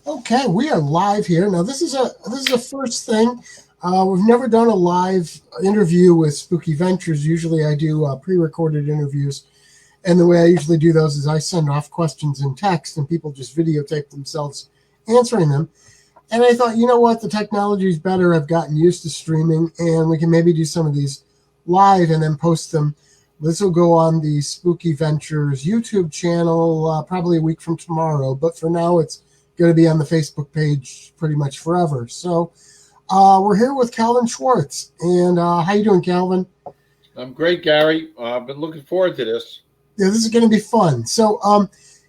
Okay, we are live here. Now this is a first thing. We've never done a live interview with Spooky Ventures. Usually I do pre-recorded interviews, and the way I usually do those is I send off questions in text, and people just videotape themselves answering them. And I thought, you know what, the technology is better. I've gotten used to streaming, and we can maybe do some of these live and then post them. This will go on the Spooky Ventures YouTube channel probably a week from tomorrow, but for now it's going to be on the Facebook page pretty much forever. So we're here with Calvin Schwartz, and how you doing, Calvin? I'm great, Gary. I've been looking forward to this. Yeah, this is going to be fun. So,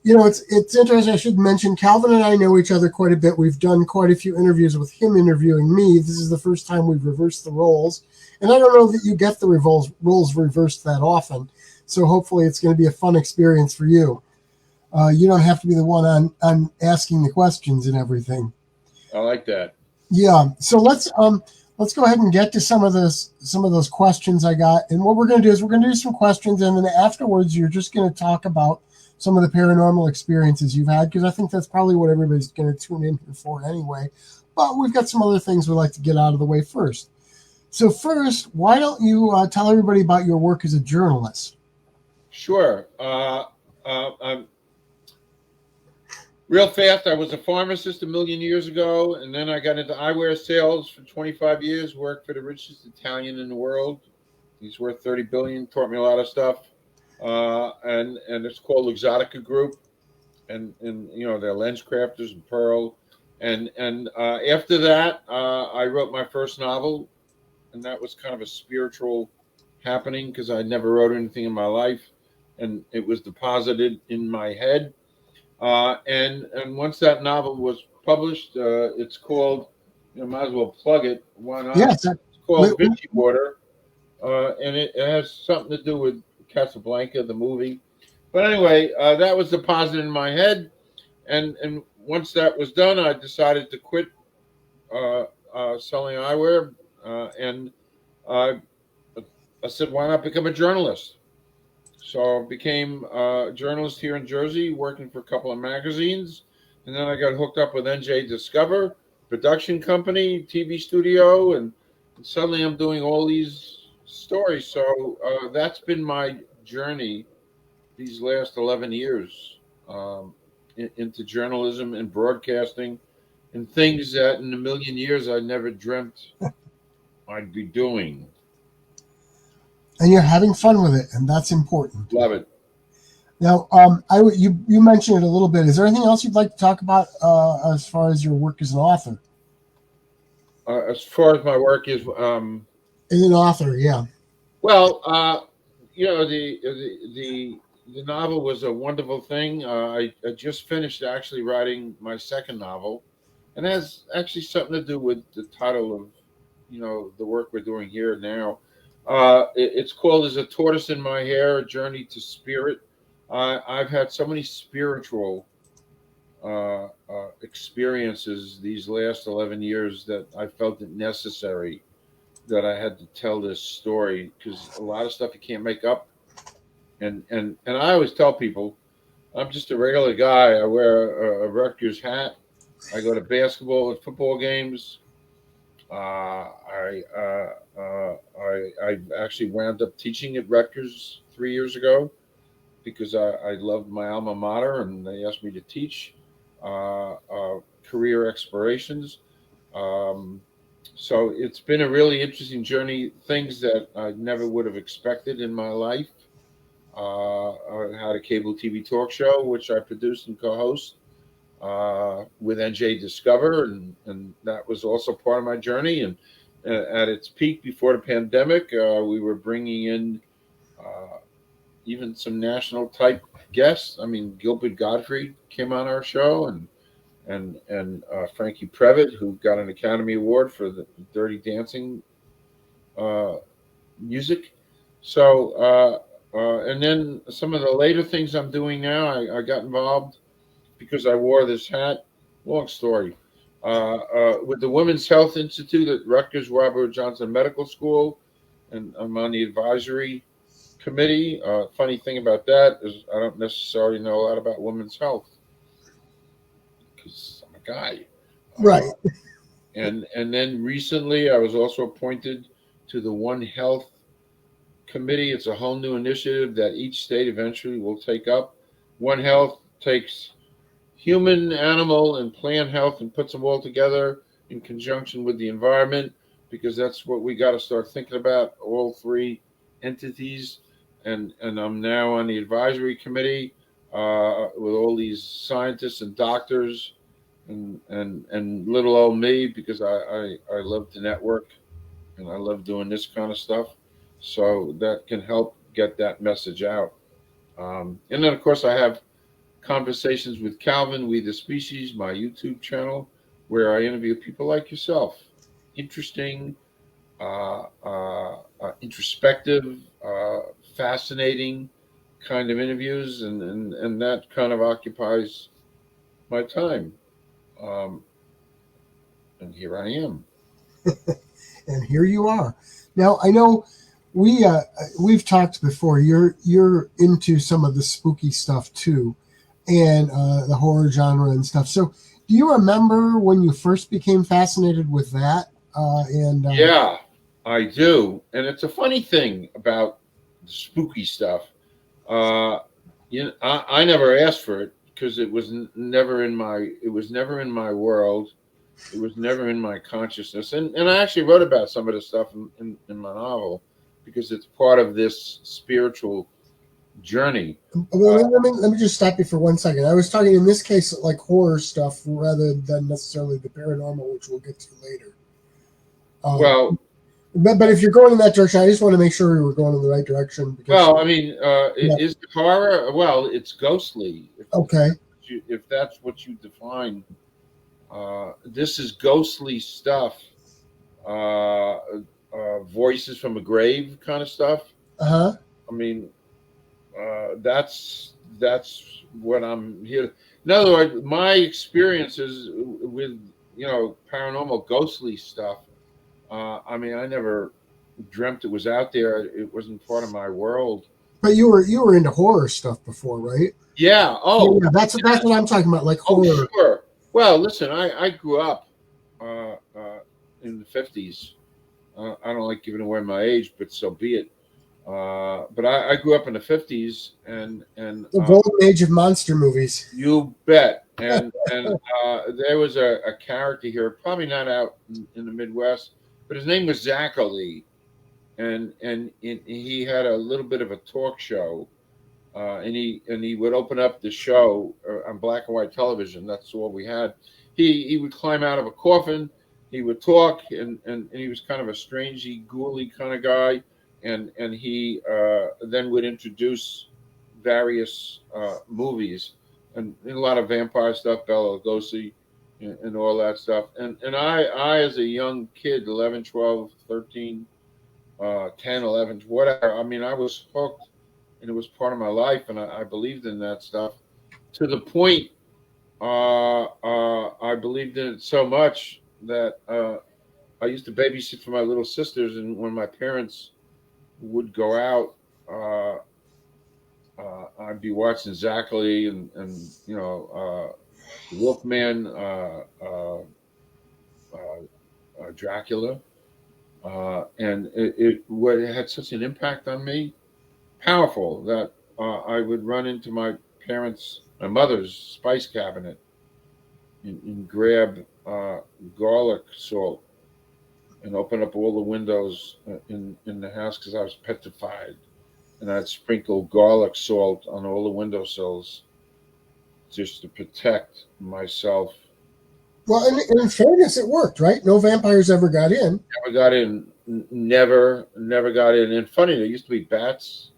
it's interesting. I should mention Calvin and I know each other quite a bit. We've done quite a few interviews with him interviewing me. This is the first time we've reversed the roles, and I don't know that you get the roles reversed that often. So hopefully, it's going to be a fun experience for you. You don't have to be the one on asking the questions and everything. I like that. Yeah. So let's go ahead and get to some of those questions I got. And what we're going to do is we're going to do some questions, and then afterwards you're just going to talk about some of the paranormal experiences you've had, because I think that's probably what everybody's going to tune in here for anyway. But we've got some other things we'd like to get out of the way first. So first, why don't you tell everybody about your work as a journalist? Sure. I'm real fast. I was a pharmacist a million years ago, and then I got into eyewear sales for 25 years. Worked for the richest Italian in the world. He's worth 30 billion. Taught me a lot of stuff. And it's called Exotica Group, and they're lens crafters and Pearl. And after that, I wrote my first novel, and that was kind of a spiritual happening because I never wrote anything in my life, and it was deposited in my head. And once that novel was published, it's called. Might as well plug it. Why not? Yes. It's called Vinci Water, and it has something to do with Casablanca, the movie. But anyway, that was deposited in my head, and once that was done, I decided to quit selling eyewear, and I I said, why not become a journalist? So I became a journalist here in Jersey, working for a couple of magazines. And then I got hooked up with NJ Discover, production company, TV studio, and suddenly I'm doing all these stories. So that's been my journey these last 11 years into journalism and broadcasting and things that in a million years I never dreamt I'd be doing. And you're having fun with it, and that's important. Love it. Now, you mentioned it a little bit. Is there anything else you'd like to talk about as far as your work as an author? As far as my work is, As an author, yeah. well, the novel was a wonderful thing. I just finished actually writing my second novel, and it has actually something to do with the title of the work we're doing here now. It's called "As a Tortoise in My Hair: A Journey to Spirit." I've had so many spiritual experiences these last 11 years that I felt it necessary that I had to tell this story because a lot of stuff you can't make up. And I always tell people I'm just a regular guy. I wear a Rutgers hat. I go to basketball and football games. I actually wound up teaching at Rutgers 3 years ago because I loved my alma mater and they asked me to teach career explorations. Um, so it's been a really interesting journey. Things that I never would have expected in my life. I had a cable TV talk show which I produced and co-host with NJ Discover, and that was also part of my journey. And at its peak before the pandemic, we were bringing in uh, even some national type guests. I mean, Gilbert Gottfried came on our show, and Frankie Previtt, who got an Academy Award for the Dirty Dancing uh, music. So, and then some of the later things I'm doing now, I got involved because I wore this hat. Long story. With the Women's Health Institute at Rutgers Robert Johnson Medical School, and I'm on the advisory committee. Funny thing about that is I don't necessarily know a lot about women's health because I'm a guy. Right. And then recently, I was also appointed to the One Health Committee. It's a whole new initiative that each state eventually will take up. One Health takes human, animal, and plant health and puts them all together in conjunction with the environment, because that's what we got to start thinking about, all three entities. And I'm now on the advisory committee with all these scientists and doctors and little old me, because I love to network and I love doing this kind of stuff. So that can help get that message out. And then, of course, I have conversations with Calvin, We the Species, my YouTube channel, where I interview people like yourself. Interesting, introspective, fascinating kind of interviews, and that kind of occupies my time. Um, and here I am. And here you are. Now I know we've talked before. You're into some of the spooky stuff too, and the horror genre and stuff. So, do you remember when you first became fascinated with that? Yeah, I do. And it's a funny thing about the spooky stuff. Uh, I never asked for it because it was never in my world. It was never in my consciousness. And I actually wrote about some of the stuff in my novel because it's part of this spiritual journey. Well, let me just stop you for 1 second. I was talking in this case like horror stuff rather than necessarily the paranormal, which we'll get to later. Well, But if you're going in that direction, I just want to make sure we were going in the right direction. Because, I mean, is it horror? Well, it's ghostly. Okay. If that's what you define, this is ghostly stuff. Voices from a grave kind of stuff. Uh-huh. I mean, that's what I'm here. In other words, my experiences with paranormal, ghostly stuff. I mean, I never dreamt it was out there. It wasn't part of my world. But you were into horror stuff before, right? Yeah. Oh, yeah, that's what I'm talking about, like horror. Sure. Well, listen, I grew up in the 50s. I don't like giving away my age, but so be it. But I grew up in the 50s, and The golden age of monster movies. you bet. And there was a character here, probably not out in the Midwest, but his name was Zachary, and he had a little bit of a talk show, and he would open up the show on black and white television. That's all we had. He would climb out of a coffin. He would talk, and he was kind of a strangey, ghouly kind of guy, and he then would introduce various movies and a lot of vampire stuff, Bela Lugosi, and all that stuff. And I as a young kid, 11, 12, 13, 10, 11, whatever. I mean, I was hooked, and it was part of my life, and I believed in that stuff to the point I believed in it so much that I used to babysit for my little sisters, and when my parents would go out, I'd be watching Zachary and Wolfman, Dracula, and it had such an impact on me, powerful, that I would run into my mother's spice cabinet and grab garlic salt and open up all the windows in the house because I was petrified. And I'd sprinkle garlic salt on all the windowsills just to protect myself. Well, and in fairness, it worked, right? No vampires ever got in. Never got in. Never got in. And funny, there used to be bats,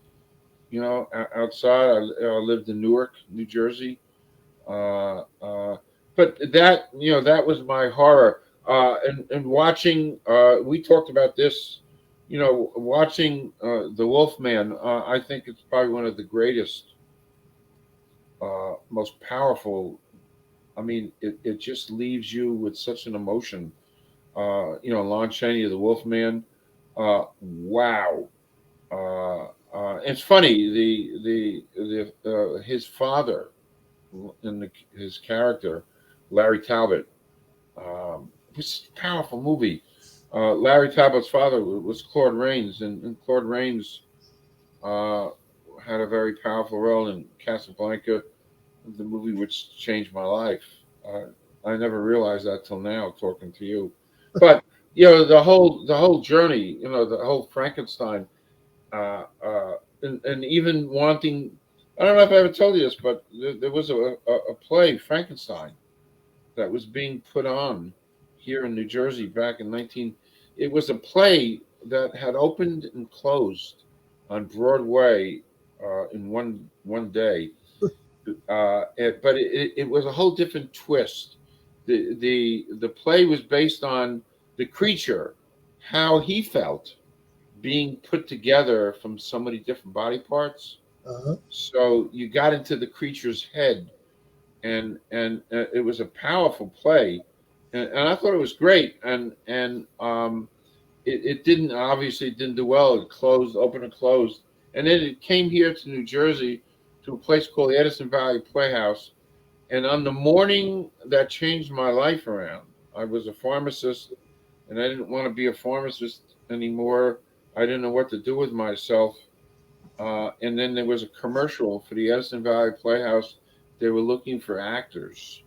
outside. I lived in Newark, New Jersey. But that was my horror. And watching, we talked about this, watching the Wolfman. I think it's probably one of the greatest, most powerful. I mean, it just leaves you with such an emotion. Lon Chaney, the Wolfman. Wow. It's funny. His father, his character, Larry Talbot. It was a powerful movie. Larry Talbot's father was Claude Rains, and Claude Rains uh, had a very powerful role in Casablanca, the movie which changed my life. Uh, I never realized that till now, talking to you. But the whole journey, the whole Frankenstein, and even wanting. I don't know if I ever told you this, but there was a play, Frankenstein, that was being put on here in New Jersey back in 19. It was a play that had opened and closed on Broadway in one day, but it was a whole different twist. The play was based on the creature, how he felt being put together from so many different body parts. Uh-huh. So you got into the creature's head, and it was a powerful play, and I thought it was great. And didn't, obviously it didn't do well. It closed, opened and closed, and then it came here to New Jersey to a place called the Edison Valley Playhouse. And on the morning that changed my life around, I was a pharmacist, and I didn't want to be a pharmacist anymore. I didn't know what to do with myself. And then there was a commercial for the Edison Valley Playhouse. They were looking for actors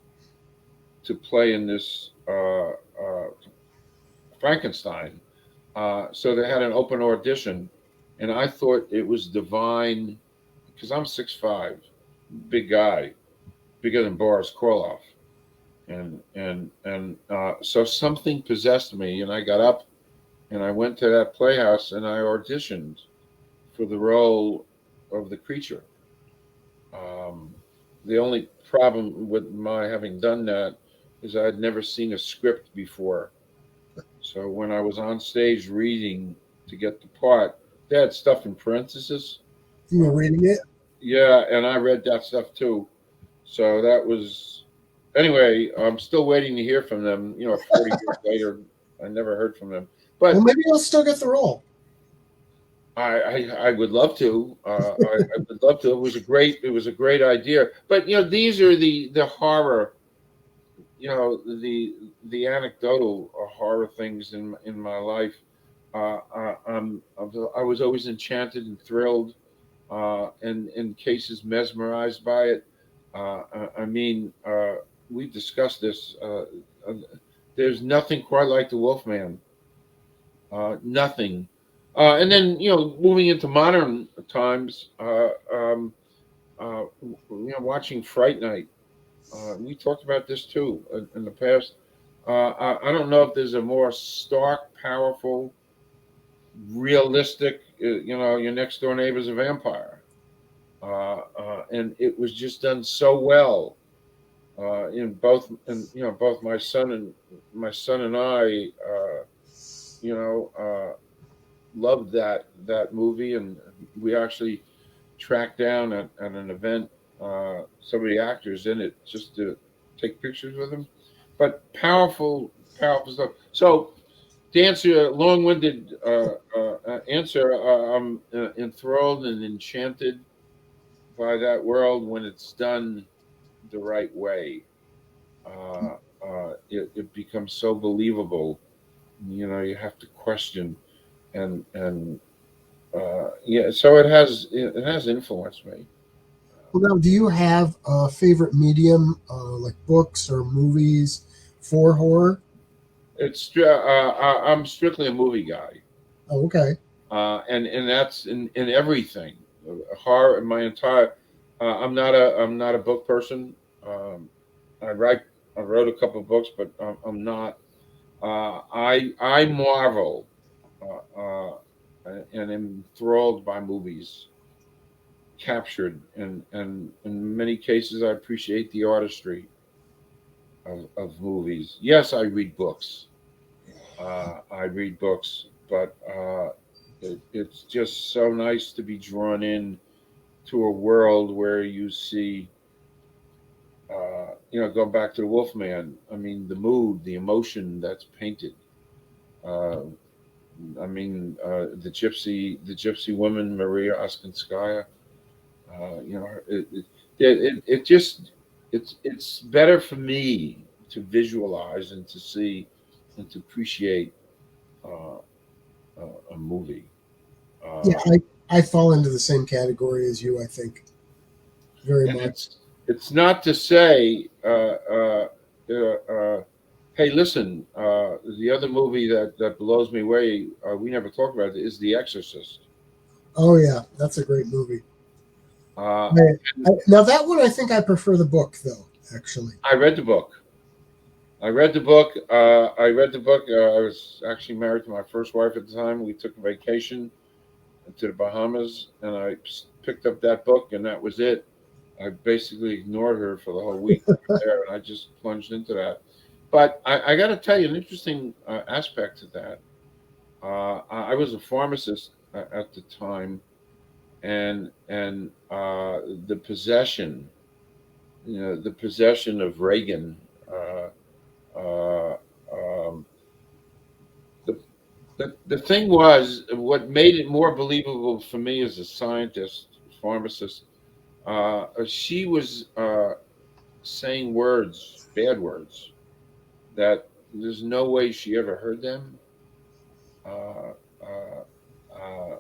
to play in this Frankenstein. So they had an open audition, and I thought it was divine because I'm 6'5", big guy, bigger than Boris Karloff, and so something possessed me, and I got up and I went to that playhouse and I auditioned for the role of the creature. Um, the only problem with my having done that is I had never seen a script before. So when I was on stage reading to get the part, they had stuff in parentheses. You were reading it? Yeah, and I read that stuff too. So that was anyway. I'm still waiting to hear from them. 40 years later, I never heard from them. Well, But maybe you'll still get the role. I would love to. I would love to. It was a great idea. But these are the horror. The anecdotal horror things in my life. I was always enchanted and thrilled, and in cases mesmerized by it. We've discussed this. Uh, there's nothing quite like the Wolfman. Nothing. And then moving into modern times, watching Fright Night. We talked about this too in the past. I don't know if there's a more stark, powerful, realistic. Your next door neighbor's a vampire, and it was just done so well. Both my son and I, loved that movie, and we actually tracked down at an event some of the actors in it just to take pictures with them. But powerful, powerful stuff. So to answer a long-winded answer, I'm enthralled and enchanted by that world when it's done the right way. It becomes so believable. You have to question, and yeah. So it has influenced me. Well, now, do you have a favorite medium, like books or movies for horror? I'm strictly a movie guy, Oh, okay. and that's in everything. Horror, my entire. I'm not a book person. I write. I wrote a couple of books, but I'm not. I marvel and am enthralled by movies captured, and in many cases, I appreciate the artistry of movies. Yes, I read books. But it's just so nice to be drawn in to a world where you see, going back to the Wolfman. I mean, the mood, the emotion that's painted. Uh, the gypsy woman Maria Oskinskaya. It just it's better for me to visualize and to see and to appreciate a movie. Yeah, I fall into the same category as you. I think very And much. it's not to say, hey, listen, the other movie that blows me away, we never talked about it, is The Exorcist. Oh yeah, that's a great movie. Uh, Now that one, I think I prefer the book though. Actually, I read the book. I read the book. I read the book. I was actually married to my first wife at the time. We took a vacation to the Bahamas, and I picked up that book, and that was it. I basically ignored her for the whole week there, and I just plunged into that. But I got to tell you, an interesting aspect to that. I was a pharmacist at the time, and the possession, the possession of Reagan. Uh, um, the thing was, what made it more believable for me as a scientist, pharmacist, she was saying words, bad words, that there's no way she ever heard them. Uh, uh, uh,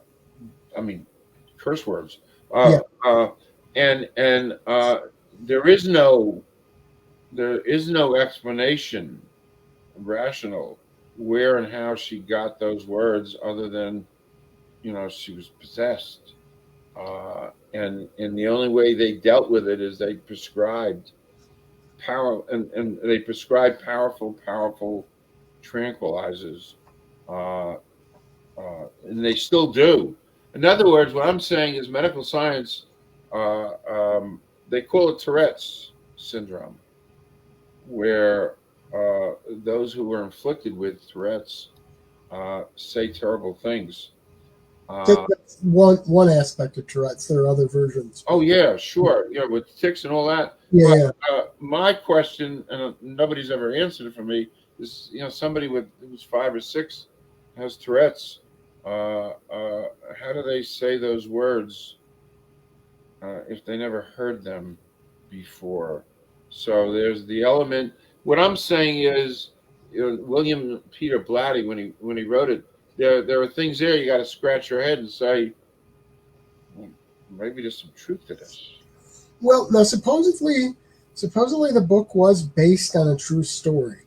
I mean, curse words. yeah, Uh, uh, and there is no explanation rational where and how she got those words other than she was possessed, and the only way they dealt with it is they prescribed power and they prescribed powerful tranquilizers, uh, and they still do. In other words, what I'm saying is medical science, they call it Tourette's syndrome, where those who were inflicted with Tourette's say terrible things. I think Uh, that's one aspect of Tourette's. There are other versions, oh but yeah, sure, with ticks and all that. yeah, But yeah. my question, and nobody's ever answered it for me, is somebody who's 5 or 6 has Tourette's. How do they say those words if they never heard them before? So there's the element. What I'm saying is, William Peter Blatty, when he wrote it, there are things there you got to scratch your head and say, "Hmm, maybe there's some truth to this." Well, now supposedly the book was based on a true story.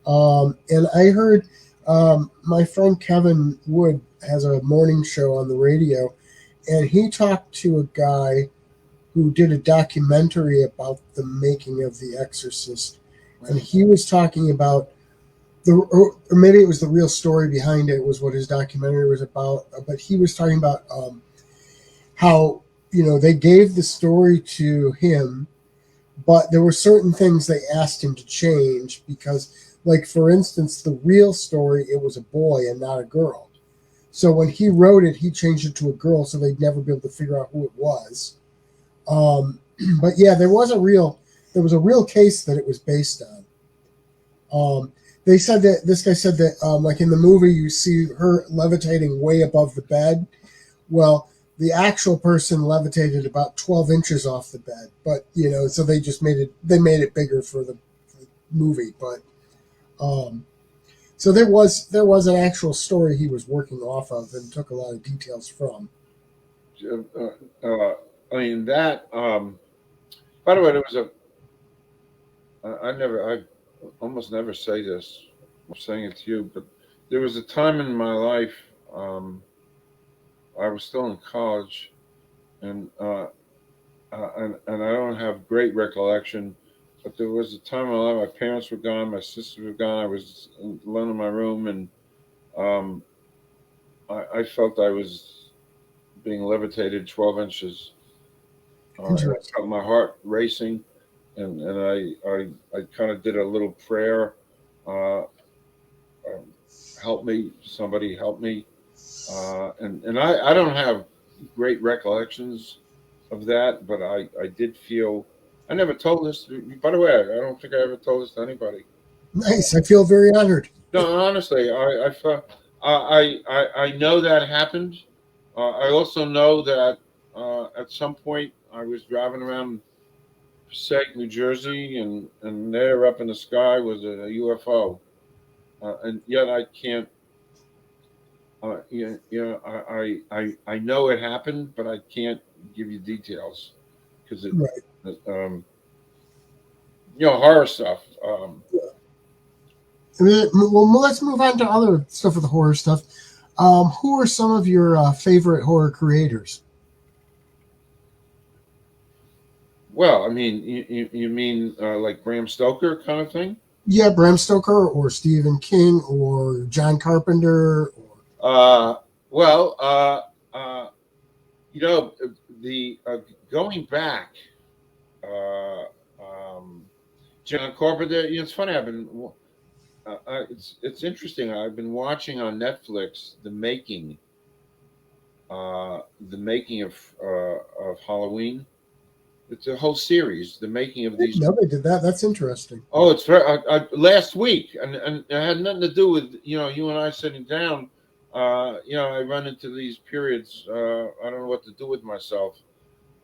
And I heard my friend Kevin Wood has a morning show on the radio, and he talked to a guy who did a documentary about the making of The Exorcist, and Right. he was talking about or maybe it was the real story behind it was what his documentary was about. But he was talking about how they gave the story to him, but there were certain things they asked him to change because, like for instance, the real story it was a boy and not a girl. So when he wrote it, he changed it to a girl, so they'd never be able to figure out who it was. Um, but yeah, there was a real case that it was based on. They said that this guy said that like in the movie you see her levitating way above the bed. Well, the actual person levitated about 12 inches off the bed, but so they made it bigger for the movie. But so there was an actual story he was working off of and took a lot of details from. I mean that. By the way, there was a. I almost never say this. I'm saying it to you, but there was a time in my life. I was still in college, and and I don't have great recollection, but there was a time in my life. My parents were gone, my sisters were gone. I was alone in my room, and um, I felt I was being levitated 12 inches. I Interesting. felt my heart racing, and I kind of did a little prayer. Uh, um, help me, somebody help me. And I don't have great recollections of that, but I did feel. I never told this. By the way, I don't think I ever told this to anybody. Nice. I feel very honored. No, honestly, I felt I know that happened. I also know that at some point I was driving around Passaic, New Jersey, and there up in the sky was a UFO, and yet I can't. I know it happened, but I can't give you details because Right. um, horror stuff. Well, let's move on to other stuff with the horror stuff. Who are some of your favorite horror creators? Well, I mean, you mean like Bram Stoker kind of thing? Yeah, Bram Stoker or Stephen King or John Carpenter. Uh, well, uh, you know, the going back, uh, um, John Carpenter. It's funny. It's interesting. I've been watching on Netflix the making of Halloween. It's a whole series. The making of these. No, they did that. That's interesting. Oh, it's very, last week, and it had nothing to do with you and I sitting down. I run into these periods. I don't know what to do with myself,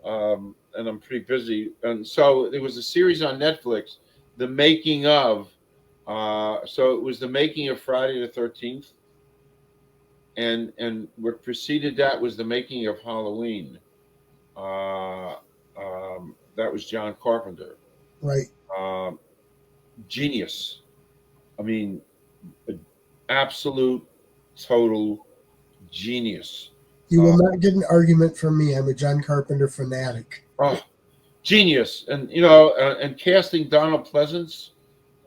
and I'm pretty busy. And so there was a series on Netflix, the making of. So it was the making of Friday the 13th, and what preceded that was the making of Halloween. That was John Carpenter. Right. Um, Genius. I mean, absolute, total genius. You will not get an argument from me. I'm a John Carpenter fanatic. Oh, genius! And and casting Donald Pleasance,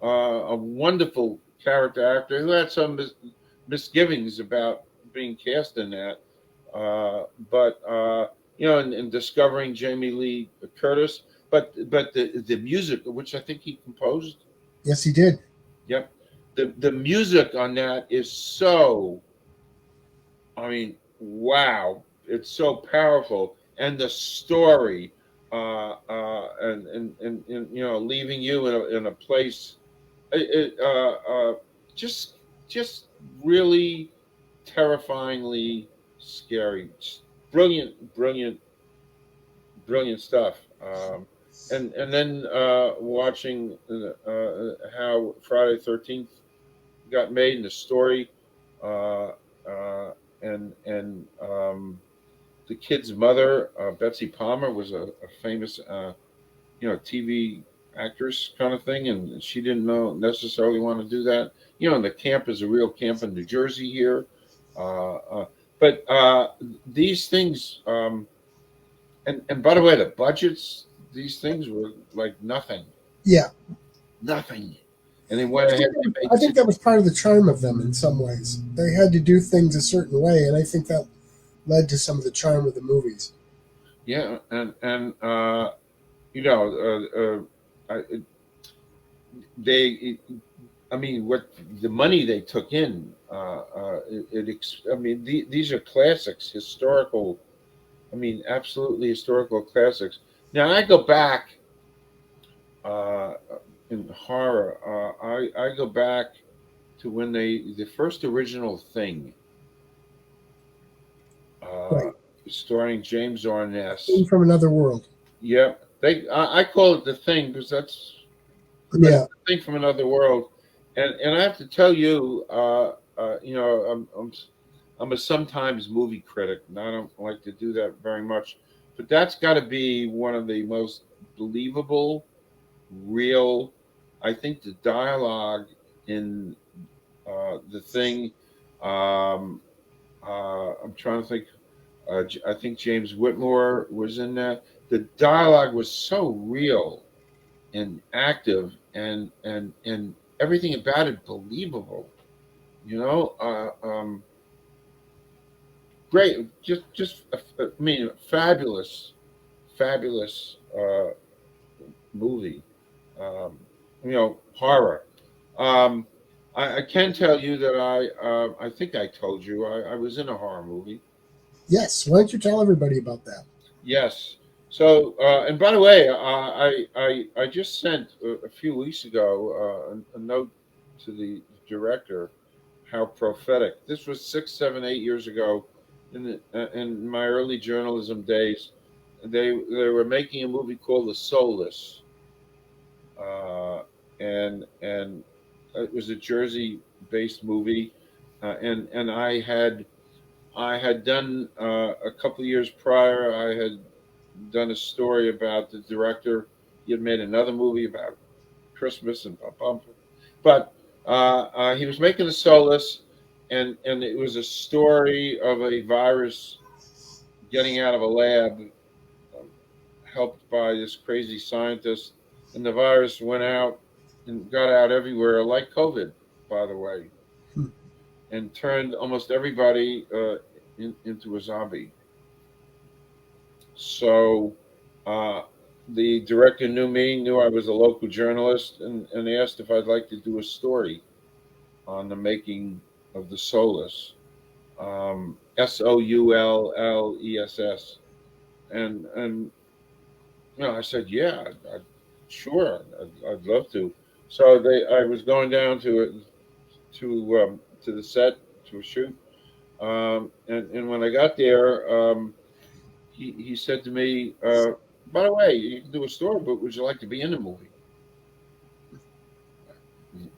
a wonderful character actor who had some misgivings about being cast in that, but and discovering Jamie Lee Curtis, but the music, which I think he composed. Yes, he did. Yep. The music on that is so, I mean, wow. It's so powerful. And the story, and leaving you in a place, just really terrifyingly scary. Just brilliant, brilliant, brilliant stuff. And then watching how Friday 13th got made and the story, uh, and the kid's mother, Betsy Palmer, was a famous TV actress kind of thing, and she didn't necessarily want to do that. And the camp is a real camp in New Jersey here, uh, uh, but these things. And by the way, the budgets, these things were like nothing, Yeah. nothing, and they went ahead and I made. think that was part of the charm of them in some ways. They had to do things a certain way, and I think that led to some of the charm of the movies. Yeah, and you know, they, I mean, what the money they took in, I mean, these are classics, historical. I mean, absolutely historical classics. Now I go back uh, in horror. I go back to when the first original Thing, uh, Right. starring James Thing Arness. from another world. Yep, I call it the Thing because that's Yeah. the thing from another world. And I have to tell you, I'm a sometimes movie critic, and I don't like to do that very much. But that's got to be one of the most believable, real. I think the dialogue in the Thing. Um, I'm trying to think. I think James Whitmore was in that. The dialogue was so real and active, and everything about it believable. You know, great, just I mean, fabulous, fabulous movie. Um, horror. Um, I can tell you that I think I told you I was in a horror movie. Yes. Why don't you tell everybody about that? Yes. So, and by the way, I just sent a few weeks ago a note to the director. How prophetic! This was 6, 7, 8 years ago, in my early journalism days. They were making a movie called The Soulless, and it was a Jersey-based movie, and I had done a couple of years prior. I had done a story about the director. He had made another movie about Christmas and bump, but he was making a Solus, and it was a story of a virus getting out of a lab, um, helped by this crazy scientist, and the virus went out and got out everywhere, like COVID, by the way, Hmm. and turned almost everybody into a zombie. So uh, the director knew me, knew I was a local journalist, and asked if I'd like to do a story on the making of the Solus, Soulles, and I said, yeah, sure, I'd love to. So I was going down to the set to a shoot, and when I got there, he said to me, by the way, you can do a story, but would you like to be in the movie?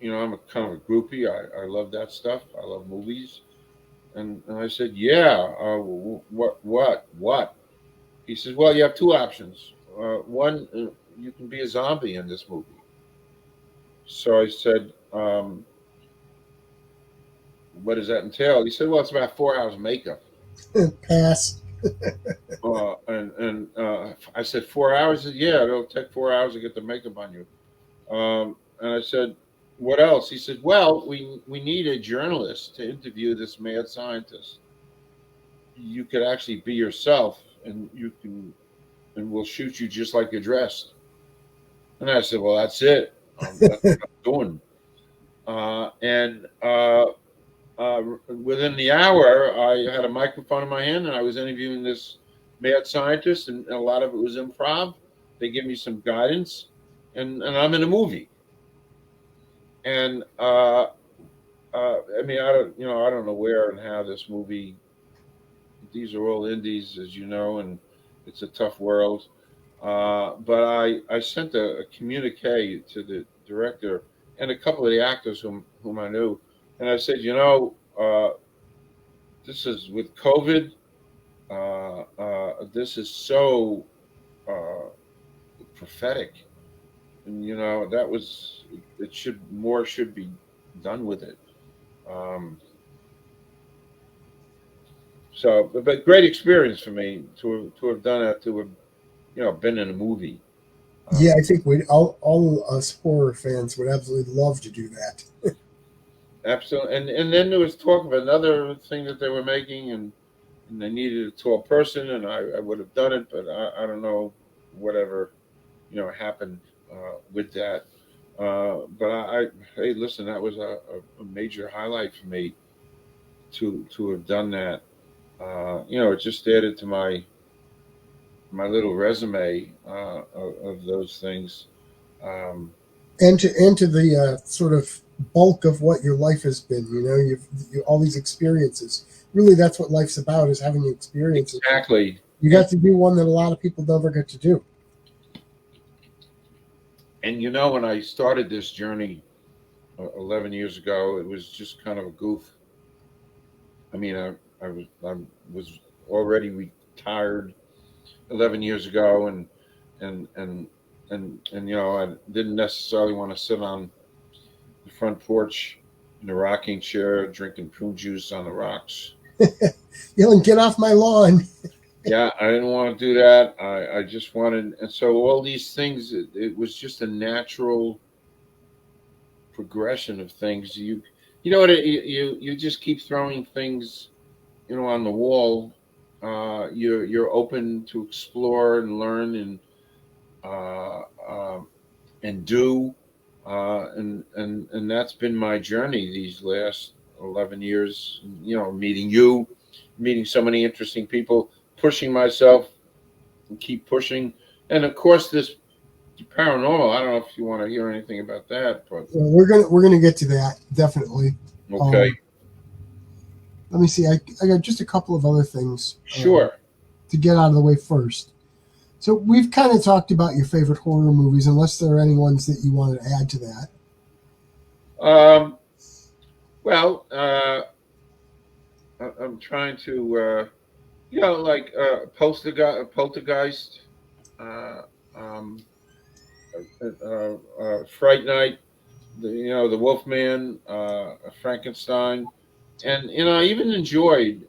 I'm a kind of a groupie. I love that stuff. I love movies. And I said, yeah. What? He says, well, you have two options. One, you can be a zombie in this movie. So I said, what does that entail? He said, well, it's about 4 hours makeup. Pass. And I said, 4 hours? He said, yeah, it'll take 4 hours to get the makeup on you. And I said, what else? He said, well, we need a journalist to interview this mad scientist. You could actually be yourself, and we'll shoot you just like you're dressed. And I said, well, that's it. That's what I'm doing. And within the hour, I had a microphone in my hand, and I was interviewing this mad scientist, and a lot of it was improv. They give me some guidance, and I'm in a movie. And I mean, I don't know where and how this movie. These are all indies, as you know, and it's a tough world. But I sent a communique to the director and a couple of the actors whom I knew, and I said, this is with COVID. This is so prophetic, and that was it. Should be done with it. Um, but great experience for me to have done that, to have been in a movie. Yeah, I think we all us horror fans would absolutely love to do that. Absolutely, and then there was talk of another thing that they were making, and they needed a tall person, and I would have done it, but I don't know whatever happened with that. But hey, listen, that was a major highlight for me to have done that. It just added to my little resume of those things. Um, And to the sort of bulk of what your life has been. All these experiences. Really, that's what life's about: is having experiences. exactly. You got to do one that a lot of people never get to do. And when I started this journey 11 years ago, it was just kind of a goof. I mean, I was already retired 11 years ago, and and I didn't necessarily want to sit on the front porch in a rocking chair drinking prune juice on the rocks. Yelling, "Get off my lawn!" Yeah, I didn't want to do that. I just wanted, and so all these things, it was just a natural progression of things. You know what? You just keep throwing things, on the wall. You're open to explore and learn uh, um, and do, and that's been my journey these last 11 years. Meeting you, meeting so many interesting people, pushing myself and keep pushing, and of course this paranormal. I don't know if you want to hear anything about that, but Well, we're gonna get to that definitely. okay, Let me see. I got just a couple of other things sure. to get out of the way first. So we've kind of talked about your favorite horror movies, unless there are any ones that you wanted to add to that. Um, well, I'm trying to, like Poltergeist, uh, um, Fright Night, the Wolfman, Frankenstein, and I even enjoyed,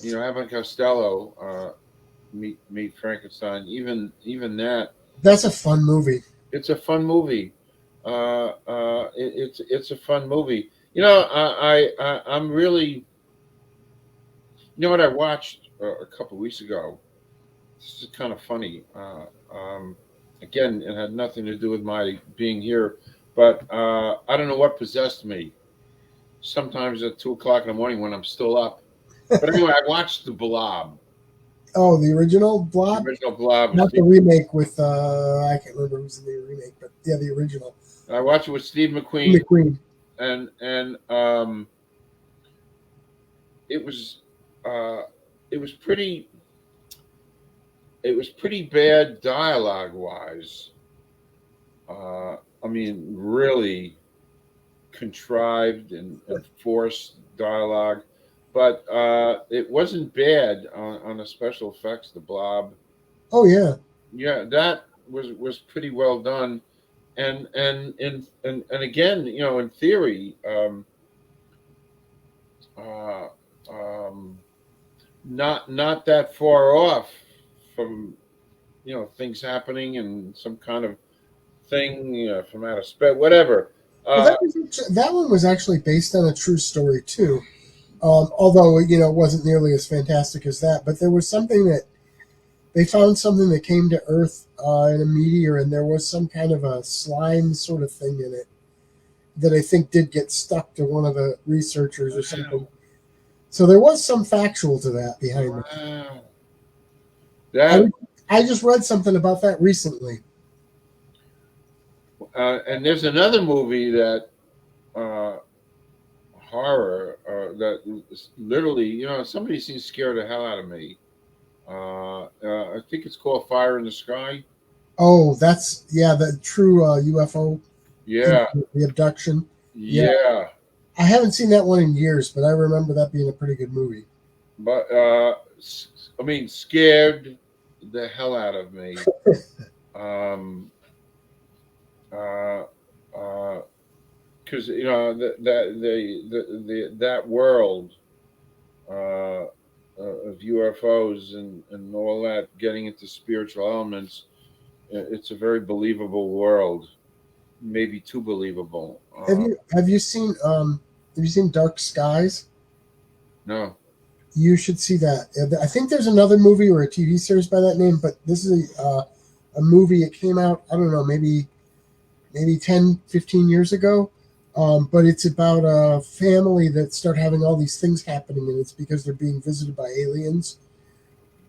Abbott Costello, meet Frankenstein. Even that, That's a fun movie. it's a fun movie. It's a fun movie. I'm really, what I watched a couple of weeks ago. This is kind of funny. Again, it had nothing to do with my being here, but I don't know what possessed me. Sometimes at 2 o'clock in the morning when I'm still up. But anyway, I watched The Blob, Oh, the original the Blob, original Blob. not the remake with I can't remember who's in the remake, but yeah, the original. I watched it with Steve McQueen, McQueen. and it was uh, it was pretty bad dialogue wise. I mean, really contrived and forced dialogue, but it wasn't bad on the special effects. The Blob, Oh yeah, yeah, that was pretty well done, and again, in theory, uh, um, not that far off from things happening and some kind of thing from outer space, whatever. well Uh, that one was actually based on a true story too. Although it wasn't nearly as fantastic as that, but there was something that they found something that came to Earth in a meteor, and there was some kind of a slime sort of thing in it that I think did get stuck to one of the researchers or something. So there was some factual to that behind it. wow. I, That I just read something about that recently. and there's another movie that uh, horror that literally, somebody seems scared the hell out of me. I think it's called Fire in the Sky. Oh, that's yeah, the true UFO, Yeah, the abduction. Yeah, yeah, I haven't seen that one in years, but I remember that being a pretty good movie. but I mean, scared the hell out of me. Um, uh, because that world of UFOs and all that, getting into spiritual elements, it's a very believable world, maybe too believable. Have you seen Dark Skies? No, You should see that. I think there's another movie or a TV series by that name, but this is a movie. It came out, I don't know, maybe 10, 15 years ago. But it's about a family that start having all these things happening, and it's because they're being visited by aliens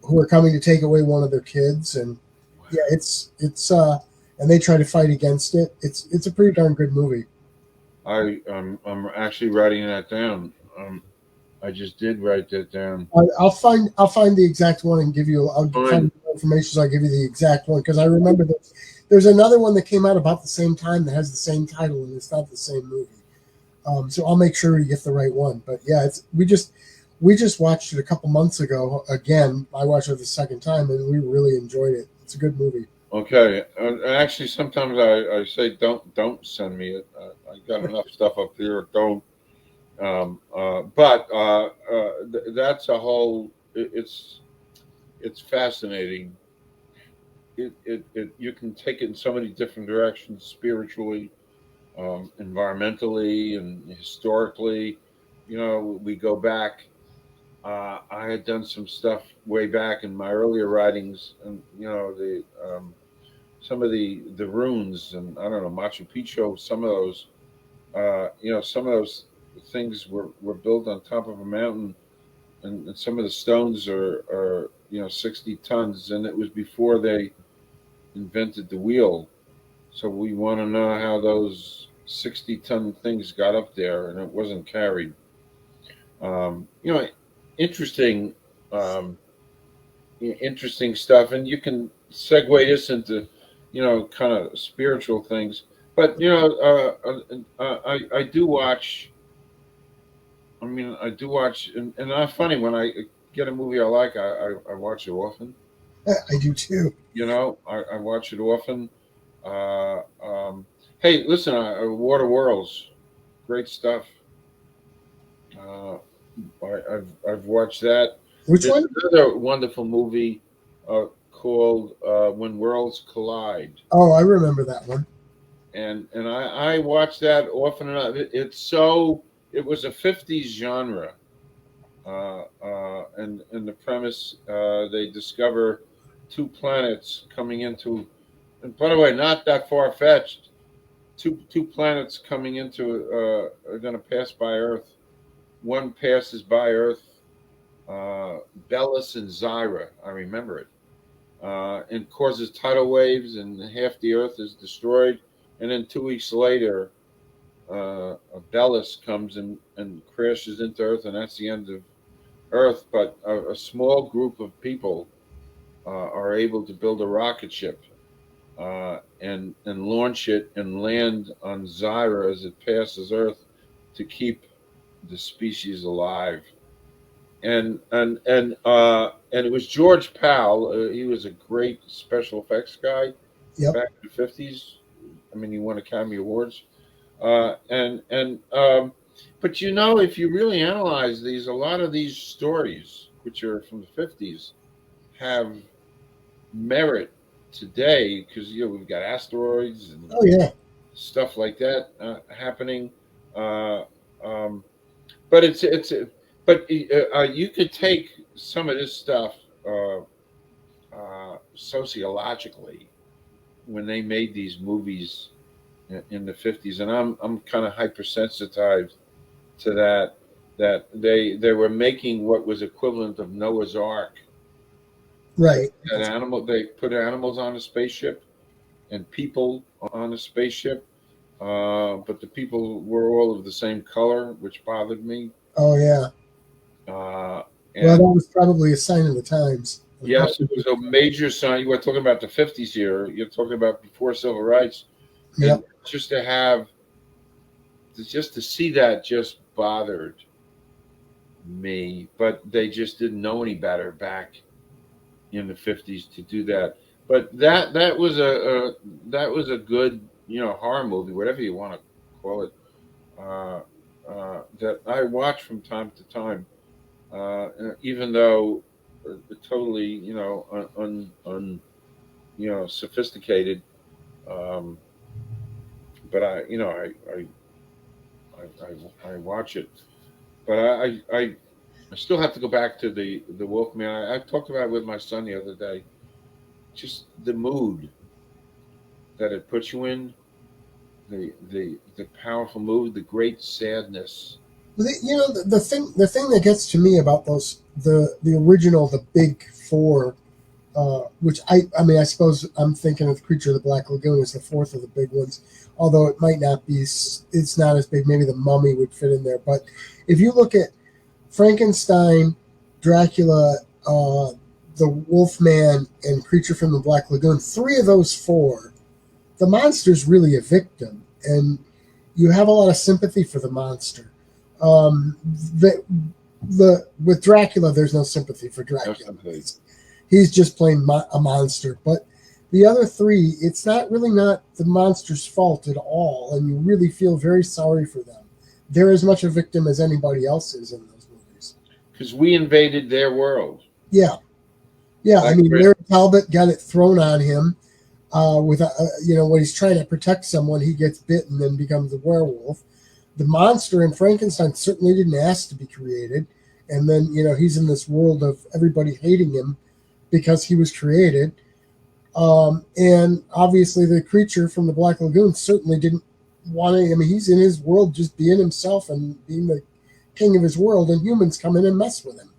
who are coming to take away one of their kids. And yeah, and they try to fight against it. It's a pretty darn good movie. I'm actually writing that down. I just did write that down. I'll find the exact one and give you. I'll Fine. find more information so I'll give you the exact one because I remember that there's another one that came out about the same time that has the same title and it's not the same movie. So I'll make sure you get the right one. But yeah, we just watched it a couple months ago. Again, I watched it the second time and we really enjoyed it. It's a good movie. Okay, and actually, sometimes I say don't send me it. I got enough stuff up here. Don't. But that's a whole. It's fascinating. You can take it in so many different directions, spiritually, environmentally, and historically. We go back. I had done some stuff way back in my earlier writings, and the some of the runes, and I don't know, Machu Picchu. Some of those, some of those things were built on top of a mountain, and some of the stones are 60 tons, and it was before they invented the wheel. So we want to know how those 60-ton things got up there, and it wasn't carried. Um, you know, Interesting. Um, interesting stuff, and you can segue this into, kind of spiritual things. But I do watch. I mean, I do watch, and I'm funny when I get a movie I like, I watch it often. I do too. I watch it often. Hey, listen, Water Worlds, great stuff. Uh, I've watched that. Which There's one? another wonderful movie called When Worlds Collide, Oh, I remember that one. and I watch that often enough. It was a '50s genre, and the premise, they discover two planets coming into, and by the way, not that far fetched. Two planets coming into are going to pass by Earth. One passes by Earth, Bellis and Zyra. I remember it. And causes tidal waves, and half the Earth is destroyed. And then 2 weeks later, Bellis comes and crashes into Earth, and that's the end of Earth. But a small group of people are able to build a rocket ship and launch it and land on Zyra as it passes Earth to keep the species alive. And it was George Powell. He was a great special effects guy Yep. back in the '50s. I mean, he won Academy Awards. And But if you really analyze these, a lot of these stories, which are from the '50s, have merit today because we've got asteroids and Oh yeah. stuff like that happening. Uh, um, but you could take some of this stuff sociologically when they made these movies in the '50s, and I'm kind of hypersensitized to that they were making what was equivalent of Noah's Ark. Right. They put animals on a spaceship and people on a spaceship, but the people were all of the same color, which bothered me. Oh yeah. Uh, Well, and that was probably a sign of the times. yes, it was a major sign. You were talking about the '50s here. You're talking about before civil rights, and Yep. just to see that just bothered me. But they just didn't know any better back in the '50s to do that. But that was a good horror movie, whatever you want to call it, uh, that I watch from time to time, even though totally sophisticated. Um, but I watch it. But I still have to go back to the Wolfman. I talked about it with my son the other day. Just the mood that it puts you in, the powerful mood, the great sadness. The thing that gets to me about the original, the big four, which I mean, I suppose I'm thinking of the Creature of the Black Lagoon as the fourth of the big ones, although it might not be. It's not as big. Maybe the Mummy would fit in there, but if you look at Frankenstein, Dracula, the Wolfman, and Creature from the Black Lagoon, three of those four, the monster's really a victim, and you have a lot of sympathy for the monster. The with Dracula, there's no sympathy for No Dracula. sympathy. He's just plain a monster. But the other three, it's not the monster's fault at all, and you really feel very sorry for them. They're as much a victim as anybody else is in those movies. Because we invaded their world. Yeah, yeah. I Like mean, Larry Talbot got it thrown on him. When he's trying to protect someone, he gets bit and then becomes a werewolf. The monster in Frankenstein certainly didn't ask to be created, and then he's in this world of everybody hating him because he was created. And obviously, the creature from the Black Lagoon certainly didn't want to. I mean, he's in his world just being himself and being the king of his world, and humans come in and mess with him.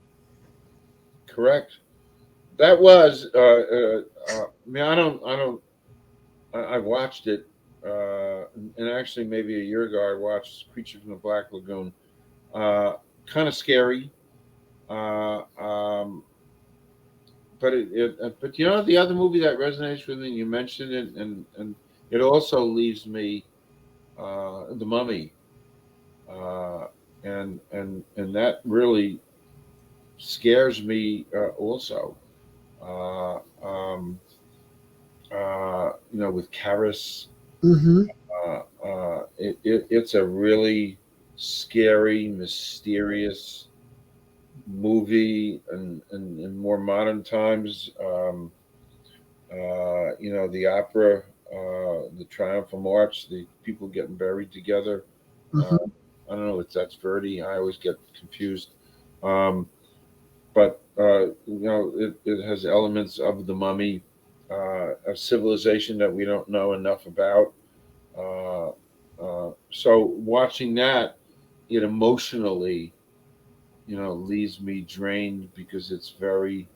correct. That was. I mean, I watched it, and actually maybe a year ago I watched Creature from the Black Lagoon. Kind of scary, uh, um, but the other movie that resonates with me, you mentioned it, and it also leaves me The Mummy, uh, and that really scares me also. Uh, um, with Karis, Mm-hmm. it's a really scary, mysterious movie, and in more modern times, the opera, the Triumphal March, the people getting buried together. Uh, Mm-hmm. I don't know if that's Verdi. I always get confused. Um, but it has elements of The Mummy, a civilization that we don't know enough about. Uh, so watching that, it emotionally, leaves me drained because it's very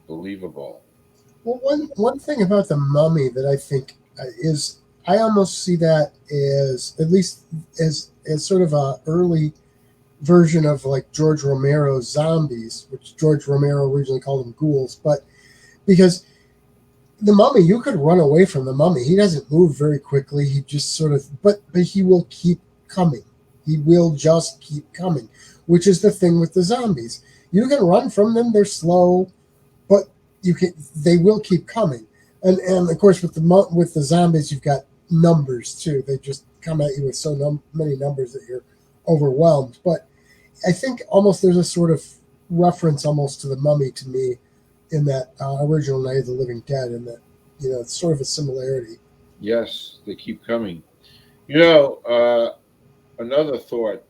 believable. Well, one thing about the Mummy that I think is I almost see that as at least as sort of a early version of like George Romero's zombies, which George Romero originally called them ghouls, but because the Mummy, you could run away from the Mummy. He doesn't move very quickly. He just sort of, but he will keep coming. He will just keep coming, which is the thing with the zombies. You can run from them; they're slow, but you can they will keep coming. And of course with the zombies, you've got numbers too. They just come at you with many numbers that you're overwhelmed. But I think almost there's a sort of reference almost to the Mummy to me in that original Night of the Living Dead, and that it's sort of a similarity. Yes, they keep coming. Another thought.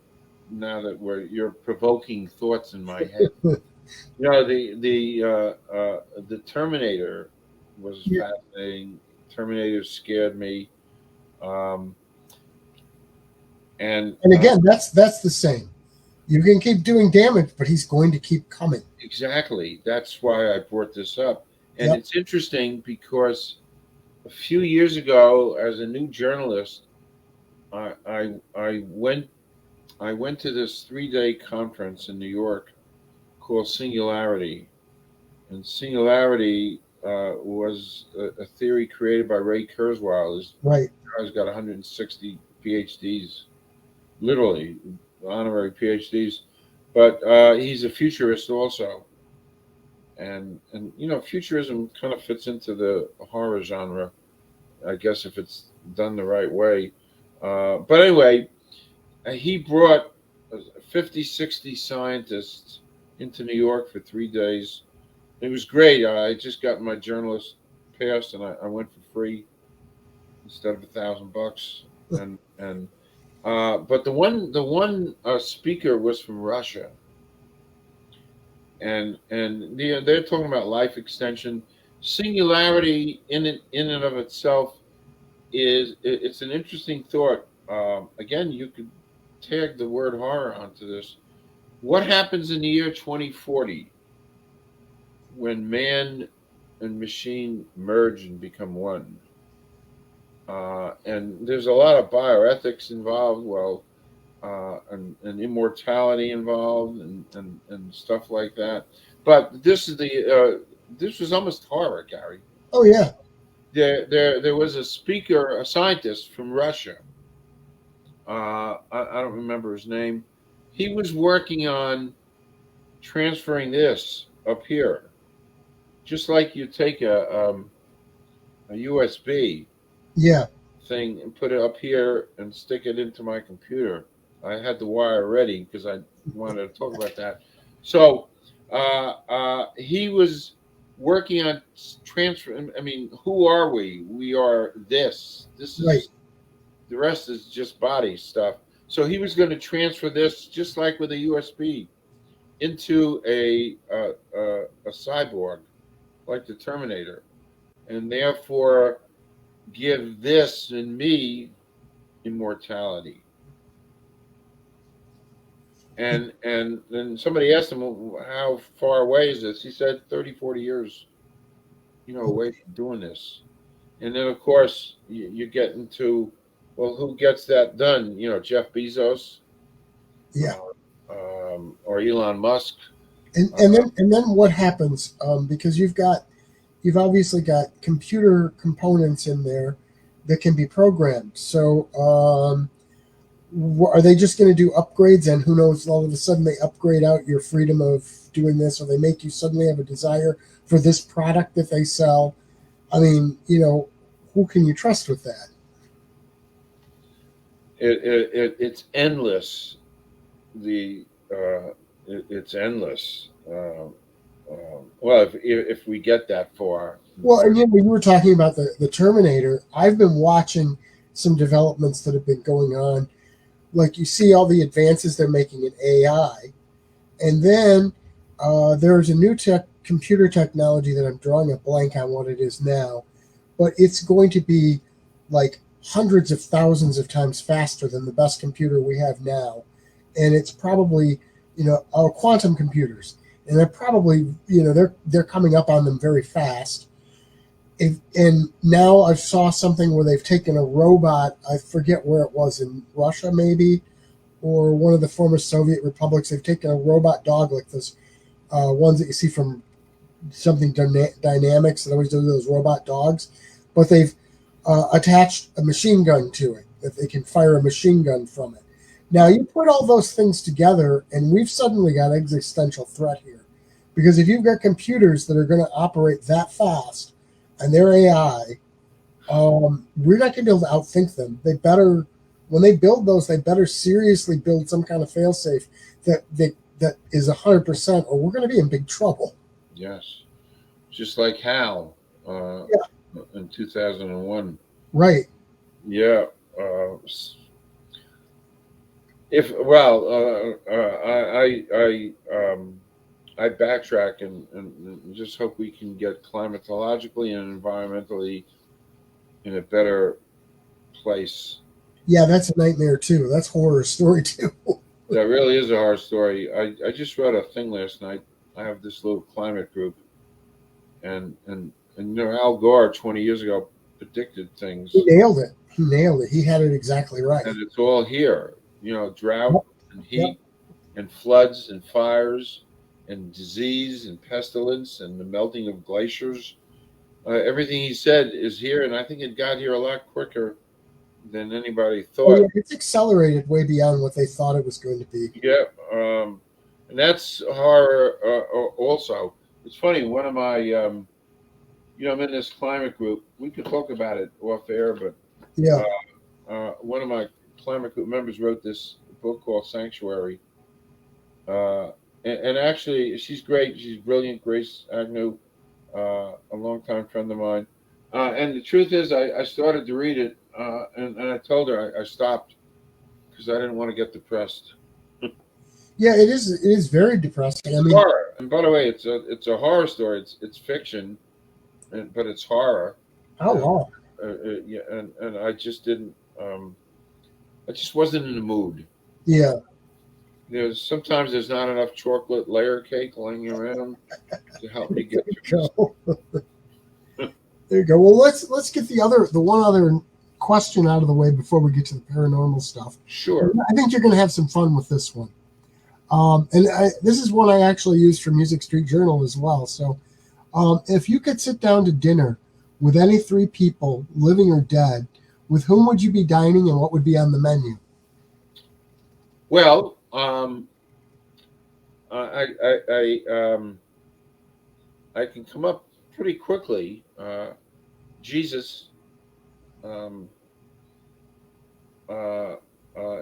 Now that you're provoking thoughts in my head. The Terminator was Yeah. fascinating. Terminator scared me, um, and And again, that's the same. You can keep doing damage, but he's going to keep coming. exactly, that's why I brought this up. And Yep. it's interesting because a few years ago, as a new journalist, I I, I went I went to this 3-day conference in New York called Singularity, and Singularity was a theory created by Ray Kurzweil. This Right. guy's got 160 PhDs, literally honorary PhDs, but he's a futurist also, and futurism kind of fits into the horror genre, I guess, if it's done the right way. But anyway, he brought 50, 60 scientists into New York for 3 days. It was great. I just got my journalist pass, and I went for free instead of $1,000. But the one speaker was from Russia, and they're talking about life extension. Singularity in and of itself it's an interesting thought. Again, you could tag the word horror onto this. What happens in the year 2040 when man and machine merge and become one? And there's a lot of bioethics involved. Well, and immortality involved, and stuff like that. But this was almost horror, Gary. Oh yeah. There was a speaker, a scientist from Russia. I don't remember his name. He was working on transferring this up here, just like you take a USB Yeah. thing and put it up here and stick it into my computer. I had the wire ready because I wanted to talk about that. So he was working on transfer. I mean, who are we? We are this. This Right. is the rest is just body stuff. So he was going to transfer this just like with a USB into a cyborg, like the Terminator, and therefore give this and me immortality. And then somebody asked him, "Well, how far away is this?" He said 30, 40 years, away from doing this. And then of course you get into, well, who gets that done? Jeff Bezos, Yeah. or Elon Musk. And then what happens? Because you've obviously got computer components in there that can be programmed. So are they just going to do upgrades, and who knows, all of a sudden they upgrade out your freedom of doing this, or they make you suddenly have a desire for this product that they sell? I mean, who can you trust with that? It's endless. The it's endless. Well, if we get that far. Well, and you were talking about the Terminator. I've been watching some developments that have been going on. Like, you see all the advances they're making in AI, and then there's a new computer technology that I'm drawing a blank on what it is now, but it's going to be like hundreds of thousands of times faster than the best computer we have now, and it's probably our quantum computers, and they're probably they're coming up on them very fast. And now I saw something where they've taken a robot. I forget where it was, in Russia maybe, or one of the former Soviet republics. They've taken a robot dog, like those ones that you see from something dynamics that always do those robot dogs, but they've attached a machine gun to it that they can fire a machine gun from it. Now you put all those things together, and we've suddenly got existential threat here, because if you've got computers that are going to operate that fast and they're AI, we're not going to be able to outthink them. They better, when they build those, they better seriously build some kind of failsafe that is 100%, or we're going to be in big trouble. Yes, just like Hal in 2001. Right. Yeah. If well, I backtrack and just hope we can get climatologically and environmentally in a better place. Yeah, that's a nightmare too. That's horror story too. That really is a horror story. I just read a thing last night. I have this little climate group, and Al Gore 20 years ago predicted things. He nailed it. He nailed it. He had it exactly right. And it's all here. Drought and heat Yep. and floods and fires and disease and pestilence and the melting of glaciers. Everything he said is here, and I think it got here a lot quicker than anybody thought. Yeah, it's accelerated way beyond what they thought it was going to be. Yeah, and that's horror. Also, it's funny. One of my, I'm in this climate group. We could talk about it off air, but Yeah. one of my climate group members wrote this book called Sanctuary. And actually, she's great. She's brilliant, Grace Agnew, a longtime friend of mine. And the truth is, I started to read it, and I told her I stopped because I didn't want to get depressed. Yeah, it is. It is very depressing. I mean, Horror. And by the way, it's a horror story. It's fiction, but it's horror. how long? Yeah, and I just didn't. I just wasn't in the mood. Yeah. Sometimes there's not enough chocolate layer cake laying around to help me get through. Go. There you go. Well, let's get the one other question out of the way before we get to the paranormal stuff. Sure. I think you're going to have some fun with this one. This is one I actually used for Music Street Journal as well. So, if you could sit down to dinner with any three people, living or dead, with whom would you be dining, and what would be on the menu? Well, I can come up pretty quickly. Jesus.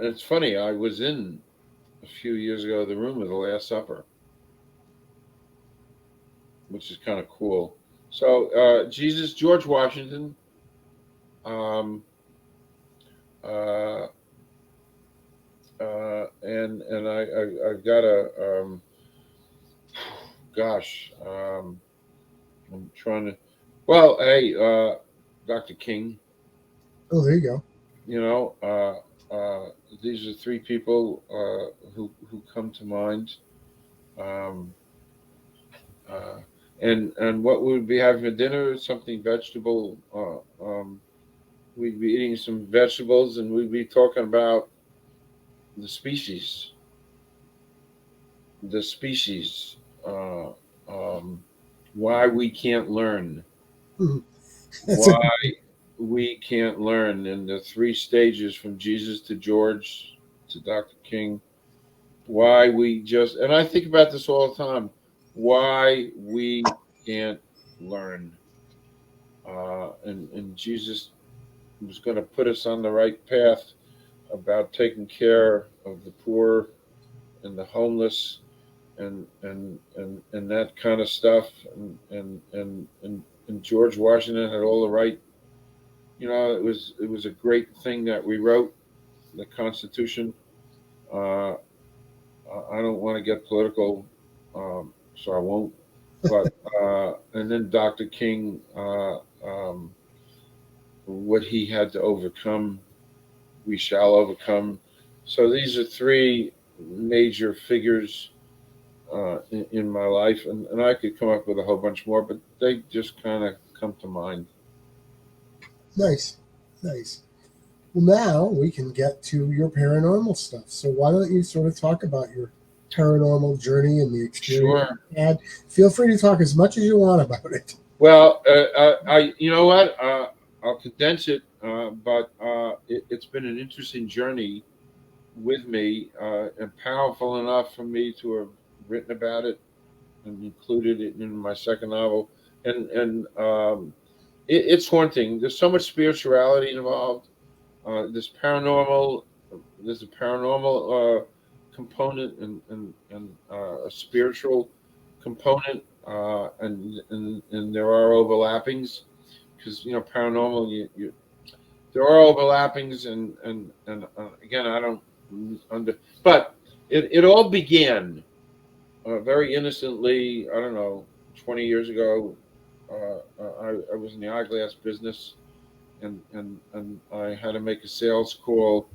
It's funny. I was in a few years ago the room of the Last Supper, which is kind of cool. So Jesus, George Washington. And I've got I'm trying to. Well, hey, Dr. King. Oh, there you go. These are three people who come to mind. And what we would be having for dinner is something vegetable. We'd be eating some vegetables, and we'd be talking about the species. uh, um, why we can't learn, Mhm. That's a why we can't learn in the three stages from Jesus to George to Dr. King, why we just, and I think about this all the time, why we can't learn. And Jesus was going to put us on the right path about taking care of the poor and the homeless and that kind of stuff. And George Washington had all the right. It was a great thing that we wrote the Constitution. Uh, I don't want to get political, so I won't. But and then Dr. King, what he had to overcome, we shall overcome. So these are three major figures in my life, and I could come up with a whole bunch more, but they just kind of come to mind. nice, nice. Well, now we can get to your paranormal stuff. So why don't you sort of talk about your paranormal journey and the experience Sure. you had? Feel free to talk as much as you want about it. Well, you know what? I'll condense it, but it's been an interesting journey with me, and powerful enough for me to have written about it and included it in my second novel. And it's haunting. There's so much spirituality involved. There's paranormal. There's a paranormal component and a spiritual component, and there are overlappings because paranormal. There are overlappings, and again, I don't but it all began very innocently. I don't know, 20 years ago. I was in the eyeglass business, and I had to make a sales call,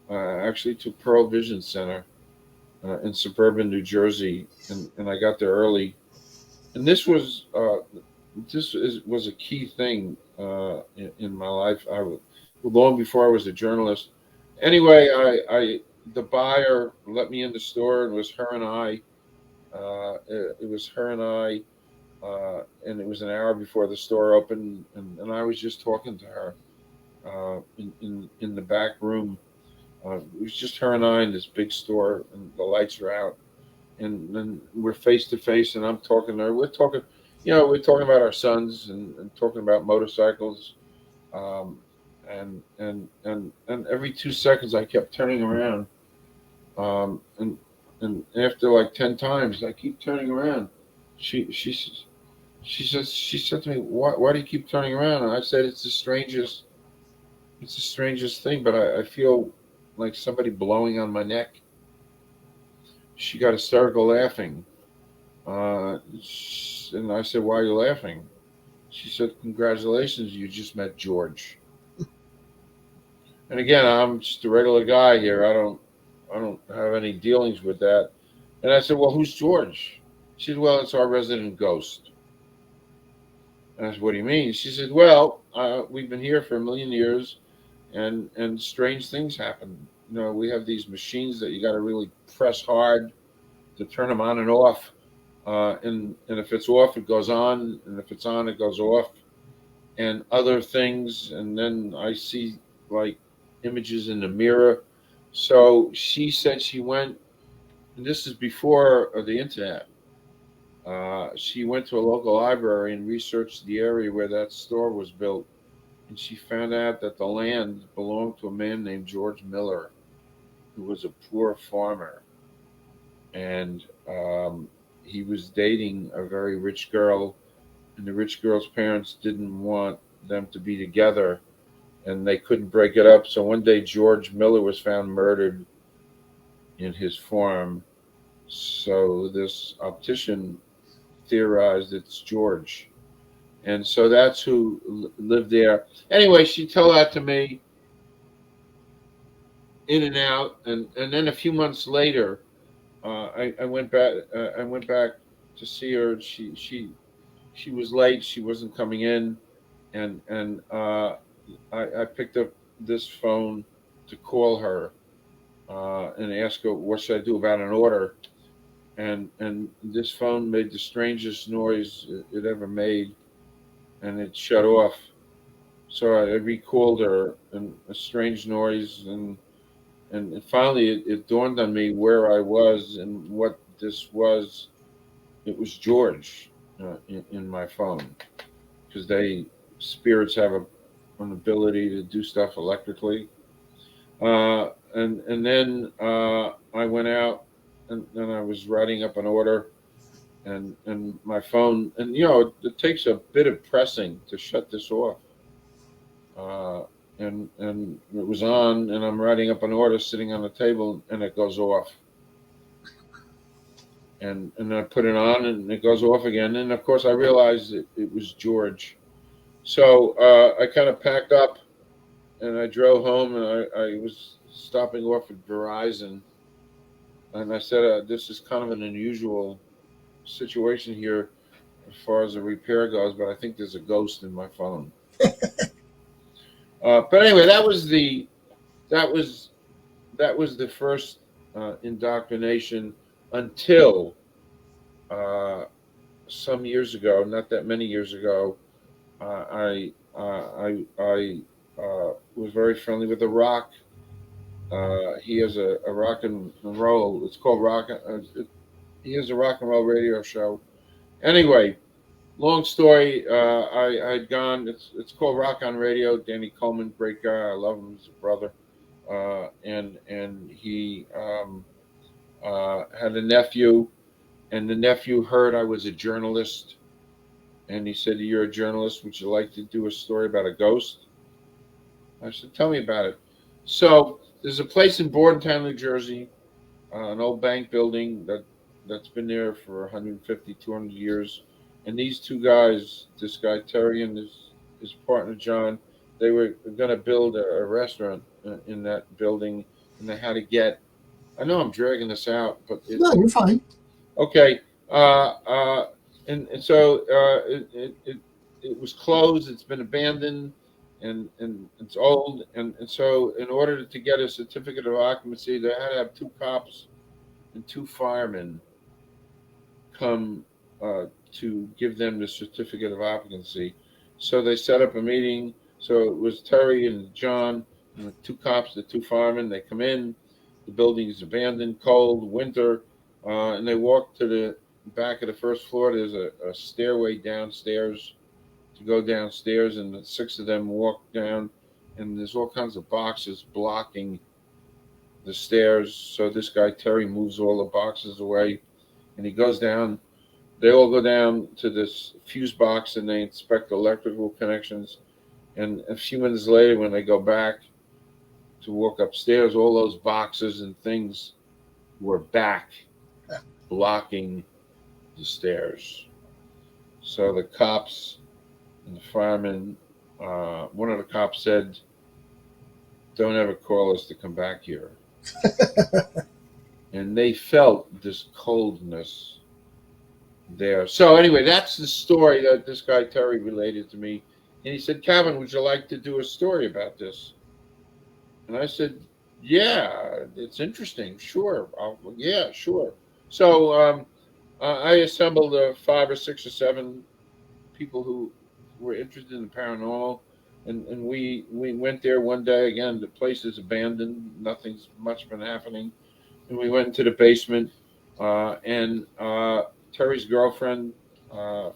actually to Pearl Vision Center in suburban New Jersey, and I got there early. And this was a key thing in my life. Long before I was a journalist. Anyway, the buyer let me in the store, and it was her and I. It was her and I, and it was an hour before the store opened, and I was just talking to her in the back room. It was just her and I in this big store, and the lights are out, and then we're face to face, and I'm talking to her. We're talking about our sons and talking about motorcycles, um, and every 2 seconds I kept turning around, and after like 10 times I keep turning around. She she s- she said to me, "Why do you keep turning around?" And I said, It's the strangest thing, but I feel like somebody blowing on my neck." She got hysterical laughing. And I said, "Why are you laughing?" She said, "Congratulations, you just met George." And again, I'm just a regular guy here. I don't have any dealings with that. And I said, "Well, who's George?" She said, "Well, it's our resident ghost." And I said, "What do you mean?" She said, "Well, we've been here for a million years, and strange things happen. We have these machines that you got to really press hard to turn them on and off. And if it's off, it goes on, and if it's on, it goes off, and other things. And then I see like images in the mirror." So she said she went, and this is before the internet. She went to a local library and researched the area where that store was built, and she found out that the land belonged to a man named George Miller, who was a poor farmer, and he was dating a very rich girl, and the rich girl's parents didn't want them to be together, and they couldn't break it up. So one day, George Miller was found murdered in his farm. So this optician theorized it's George, and so that's who lived there. Anyway, she told that to me, in and out, and then a few months later, I went back. I went back to see her. She was late. She wasn't coming in, and I picked up this phone to call her and ask her what should I do about an order. and this phone made the strangest noise it ever made, and it shut off. So I recalled her and a strange noise, and finally it dawned on me where I was and what this was. It was George in my phone, because they spirits have an ability to do stuff electrically. And then I went out and I was writing up an order, and my phone, and it takes a bit of pressing to shut this off. Uh, and it was on, and I'm writing up an order sitting on the table, and it goes off. And I put it on, and it goes off again. And of course, I realized it was George. So I kind of packed up, and I drove home, and I was stopping off at Verizon, and I said, "This is kind of an unusual situation here as far as the repair goes, but I think there's a ghost in my phone." But anyway, that was that was the first indoctrination until some years ago, not that many years ago. I was very friendly with The Rock. He has a rock and roll. It's called rock. He has a rock and roll radio show. Anyway, long story. I'd gone. It's called Rock on Radio. Danny Coleman, great guy. I love him. He's a brother. And he had a nephew, and the nephew heard I was a journalist, and he said, "You're a journalist. Would you like to do a story about a ghost?" I said, "Tell me about it." So there's a place in Bordentown, New Jersey, an old bank building that's been there for 150, 200 years. And these two guys, this guy Terry and his partner John, they were going to build a restaurant in that building, and they had to get. I know I'm dragging this out, but No, you're fine. okay. And so it was closed. It's been abandoned, and it's old. And so in order to get a certificate of occupancy, they had to have two cops and two firemen come to give them the certificate of occupancy. So they set up a meeting. So it was Terry and John, and the two cops, the two firemen. They come in. The building is abandoned, cold, winter, and they walk to the back of the first floor. There's a stairway downstairs to go downstairs, and the six of them walk down, and there's all kinds of boxes blocking the stairs. So this guy Terry moves all the boxes away, and he goes down. They all go down to this fuse box, and they inspect electrical connections. And a few minutes later, when they go back to walk upstairs, all those boxes and things were back, blocking the stairs. So the cops and the firemen, one of the cops said, "Don't ever call us to come back here." And they felt this coldness there. So anyway, that's the story that this guy Terry related to me. And he said, "Calvin, would you like to do a story about this?" And I said, "Yeah, it's interesting. Sure. Yeah, sure." So I assembled 5 or 6 or 7 people who were interested in the paranormal, and we went there one day. Again, the place is abandoned. Nothing's much been happening. And we went into the basement, and Terry's girlfriend,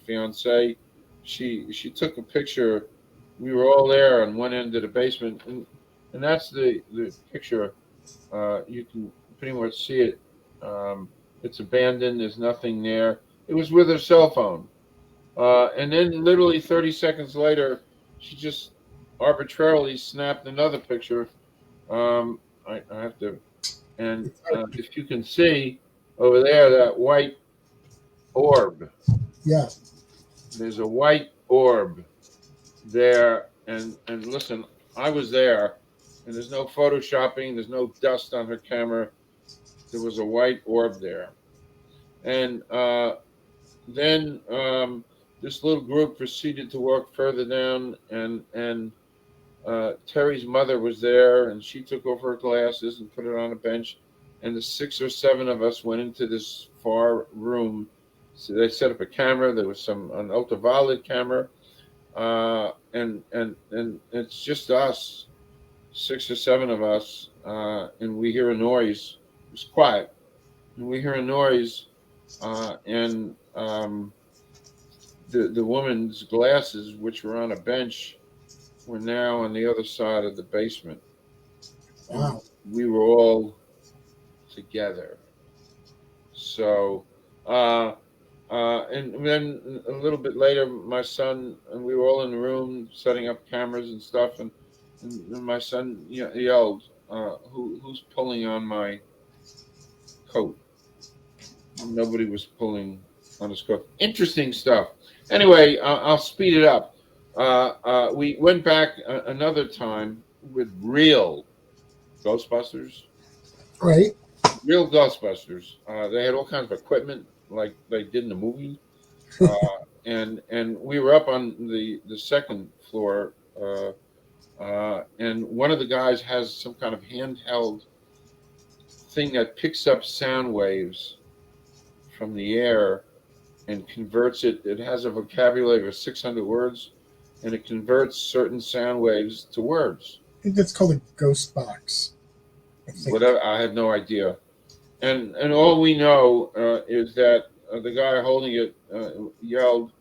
fiance, she took a picture. We were all there on one end of the basement, and that's the picture. You can pretty much see it. It's abandoned. There's nothing there. It was with her cell phone. And then literally 30 seconds later, she just arbitrarily snapped another picture. I have to, and if you can see over there, that white orb. Yeah. There's a white orb there. And listen, I was there, and there's no photoshopping. There's no dust on her camera. There was a white orb there. And then this little group proceeded to walk further down, and Terry's mother was there, and she took off her glasses and put it on a bench, and the 6 or 7 of us went into this far room. So they set up a camera. There was an ultraviolet camera, and it's just us, 6 or 7 of us, and we hear a noise. It was quiet, and we hear a noise, and the woman's glasses, which were on a bench, were now on the other side of the basement, and Wow. we were all together. So, and then a little bit later, my son and we were all in the room setting up cameras and stuff, and my son yelled, "Who's pulling on my coat?" Nobody was pulling on his coat. Interesting stuff. Anyway, I'll speed it up. We went back another time with real Ghostbusters. Right. Real Ghostbusters. They had all kinds of equipment like they did in the movie, uh, and we were up on the second floor, and one of the guys has some kind of handheld thing that picks up sound waves from the air and converts it. It has a vocabulary of 600 words, and it converts certain sound waves to words. I think that's called a ghost box. I think. Whatever, I have no idea. And all we know is that the guy holding it yelled,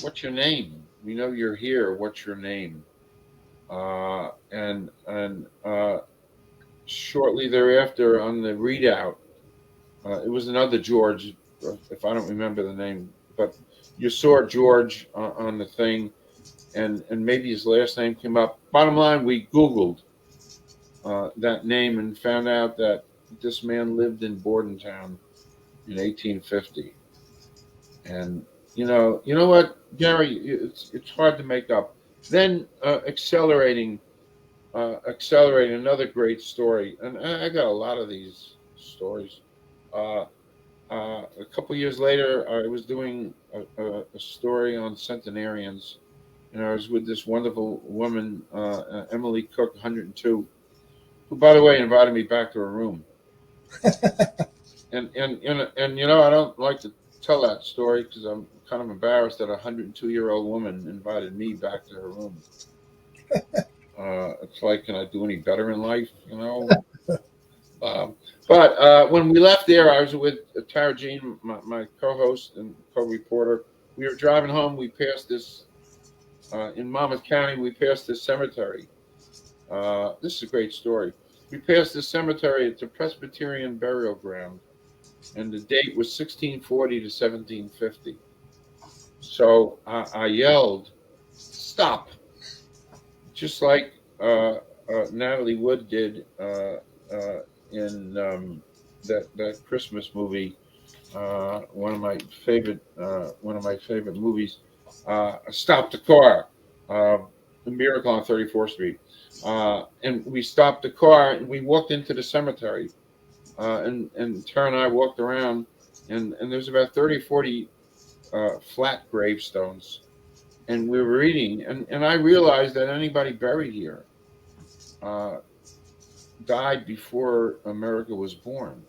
"What's your name? We know you're here. What's your name?" And shortly thereafter, on the readout, it was another George, if I don't remember the name, but you saw George on the thing, and maybe his last name came up. Bottom line, we Googled that name and found out that this man lived in Bordentown in 1850. And you know what, Gary, it's hard to make up. Then accelerating another great story, and I got a lot of these stories. Uh, a couple years later, I was doing a story on centenarians, and I was with this wonderful woman, Emily Cook, 102, who, by the way, invited me back to her room. And I don't like to tell that story because I'm kind of embarrassed that a 102-year-old woman invited me back to her room. It's like, can I do any better in life? But when we left there, I was with Tara Jean, my co-host and co-reporter. We were driving home. We passed this in Monmouth County. We passed this cemetery. This is a great story. We passed this cemetery. It's a Presbyterian burial ground, and the date was 1640 to 1750. So I yelled, "Stop!" Just like Natalie Wood did in that Christmas movie, one of my favorite movies. Stop the car, The Miracle on 34th Street, and we stopped the car and we walked into the cemetery, and Tara and I walked around, and there's about 30, 40 flat gravestones, and we were reading, and I realized that anybody buried here uh, died before America was born.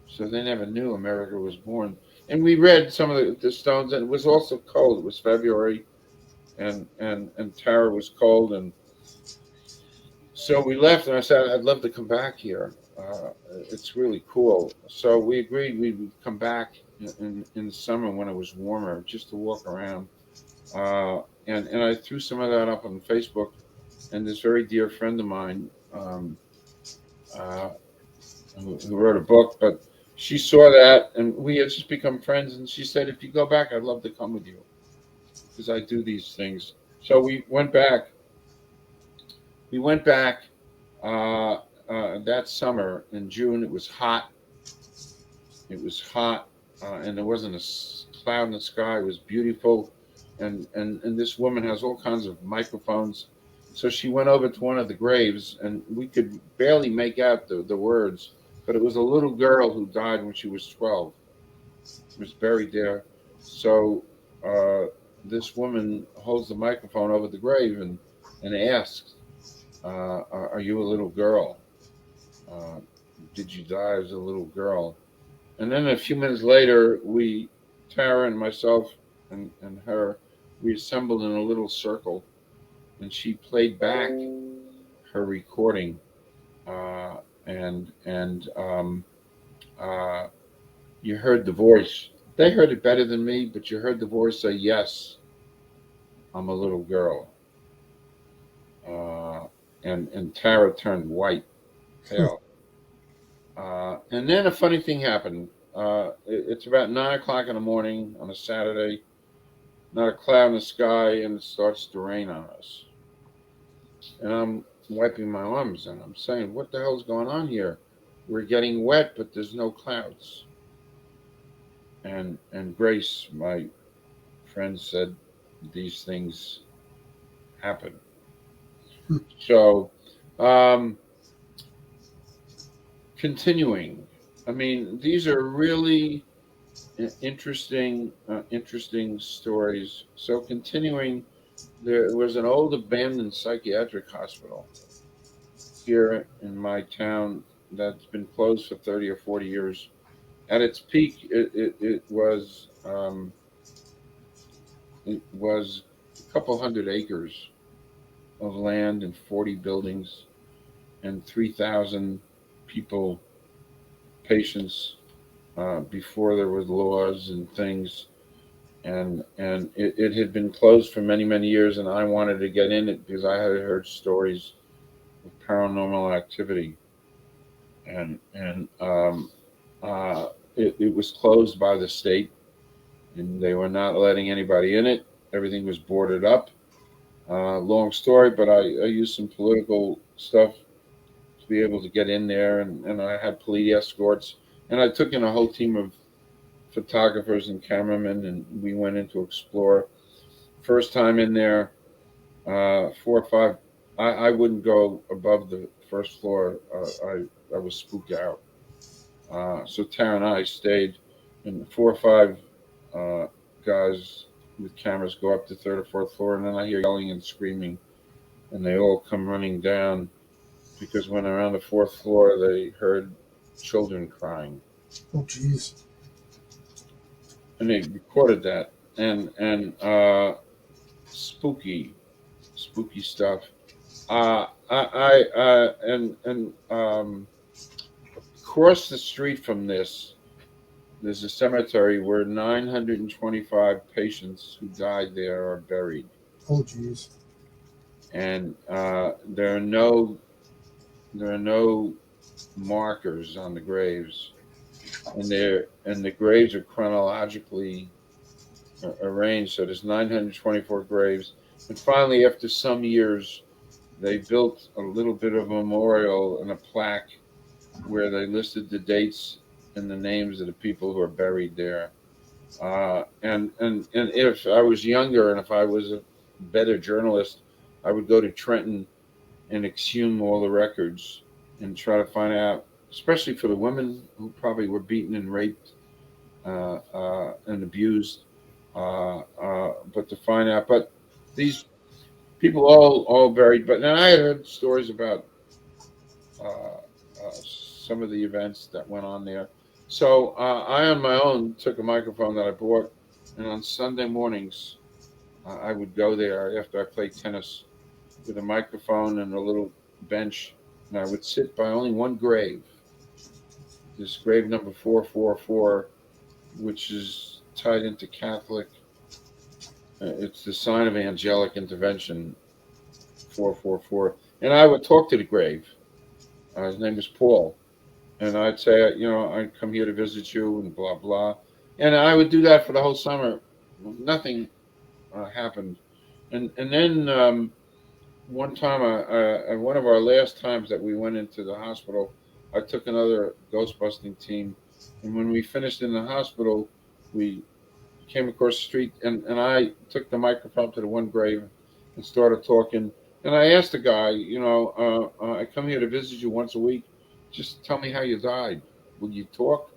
So they never knew America was born. And we read some of the stones, and it was also cold. It was February, and Tara was cold, and so we left. And I said, "I'd love to come back here. It's really cool." So we agreed we would come back in the summer when it was warmer, just to walk around. And I threw some of that up on Facebook, and this very dear friend of mine, uh, who wrote a book, but she saw that, and we had just become friends. And she said, "If you go back, I'd love to come with you because I do these things." So we went back. We went back that summer in June. It was hot. It was hot, and there wasn't a cloud in the sky. It was beautiful, and this woman has all kinds of microphones. So she went over to one of the graves, and we could barely make out the words, but it was a little girl who died when she was 12. She was buried there. So this woman holds the microphone over the grave and asks, "Are you a little girl?" Uh, did you die as a little girl? And then a few minutes later, Tara and myself and her, we assembled in a little circle, and she played back her recording, uh, and uh, you heard the voice. They heard it better than me, but you heard the voice say, "Yes, I'm a little girl." Uh, and Tara turned white, pale. And then a funny thing happened. It's about 9 o'clock in the morning on a Saturday. Not a cloud in the sky, and it starts to rain on us. And I'm wiping my arms, and I'm saying, "What the hell's going on here? We're getting wet, but there's no clouds." And Grace, my friend, said, "These things happen." So, um, continuing. I mean, these are really interesting stories. So, continuing, there was an old abandoned psychiatric hospital here in my town that's been closed for 30 or 40 years. At its peak, it was a couple hundred acres of land and 40 buildings and 3,000 people, patients, before there were laws and things. And it had been closed for many years, and I wanted to get in it because I had heard stories of paranormal activity, and it was closed by the state, and they were not letting anybody in it. Everything was boarded up. Long story, but I used some political stuff to be able to get in there, and I had police escorts, and I took in a whole team of photographers and cameramen, and we went in to explore. First time in there, 4 or 5. I wouldn't go above the first floor. I was spooked out. So Tara and I stayed, and 4 or 5 guys with cameras go up to third or fourth floor, and then I hear yelling and screaming, and they all come running down because when they're on the fourth floor, they heard children crying, Oh, jeez. and they recorded that, and spooky stuff. Across the street from this, there's a cemetery where 925 patients who died there are buried, Oh, jeez. and there are no markers on the graves, and the graves are chronologically arranged. So there's 924 graves, and finally, after some years, they built a little bit of a memorial and a plaque where they listed the dates and the names of the people who are buried there. And if I was younger and if I was a better journalist, I would go to Trenton and exhume all the records and try to find out, especially for the women who probably were beaten and raped, and abused. But to find out, but these people all buried. But then I had heard stories about some of the events that went on there. So I, on my own, took a microphone that I bought, and on Sunday mornings, I would go there after I played tennis with a microphone and a little bench, and I would sit by only one grave, this grave number 444, which is tied into Catholic. It's the sign of angelic intervention, 444. And I would talk to the grave. His name is Paul. And I'd say, I come here to visit you and blah, blah. And I would do that for the whole summer. Nothing happened. And then one time, one of our last times that we went into the hospital, I took another ghost busting team. And when we finished in the hospital, we came across the street, and I took the microphone to the one grave and started talking. And I asked the guy, I come here to visit you once a week. Just tell me how you died. Will you talk?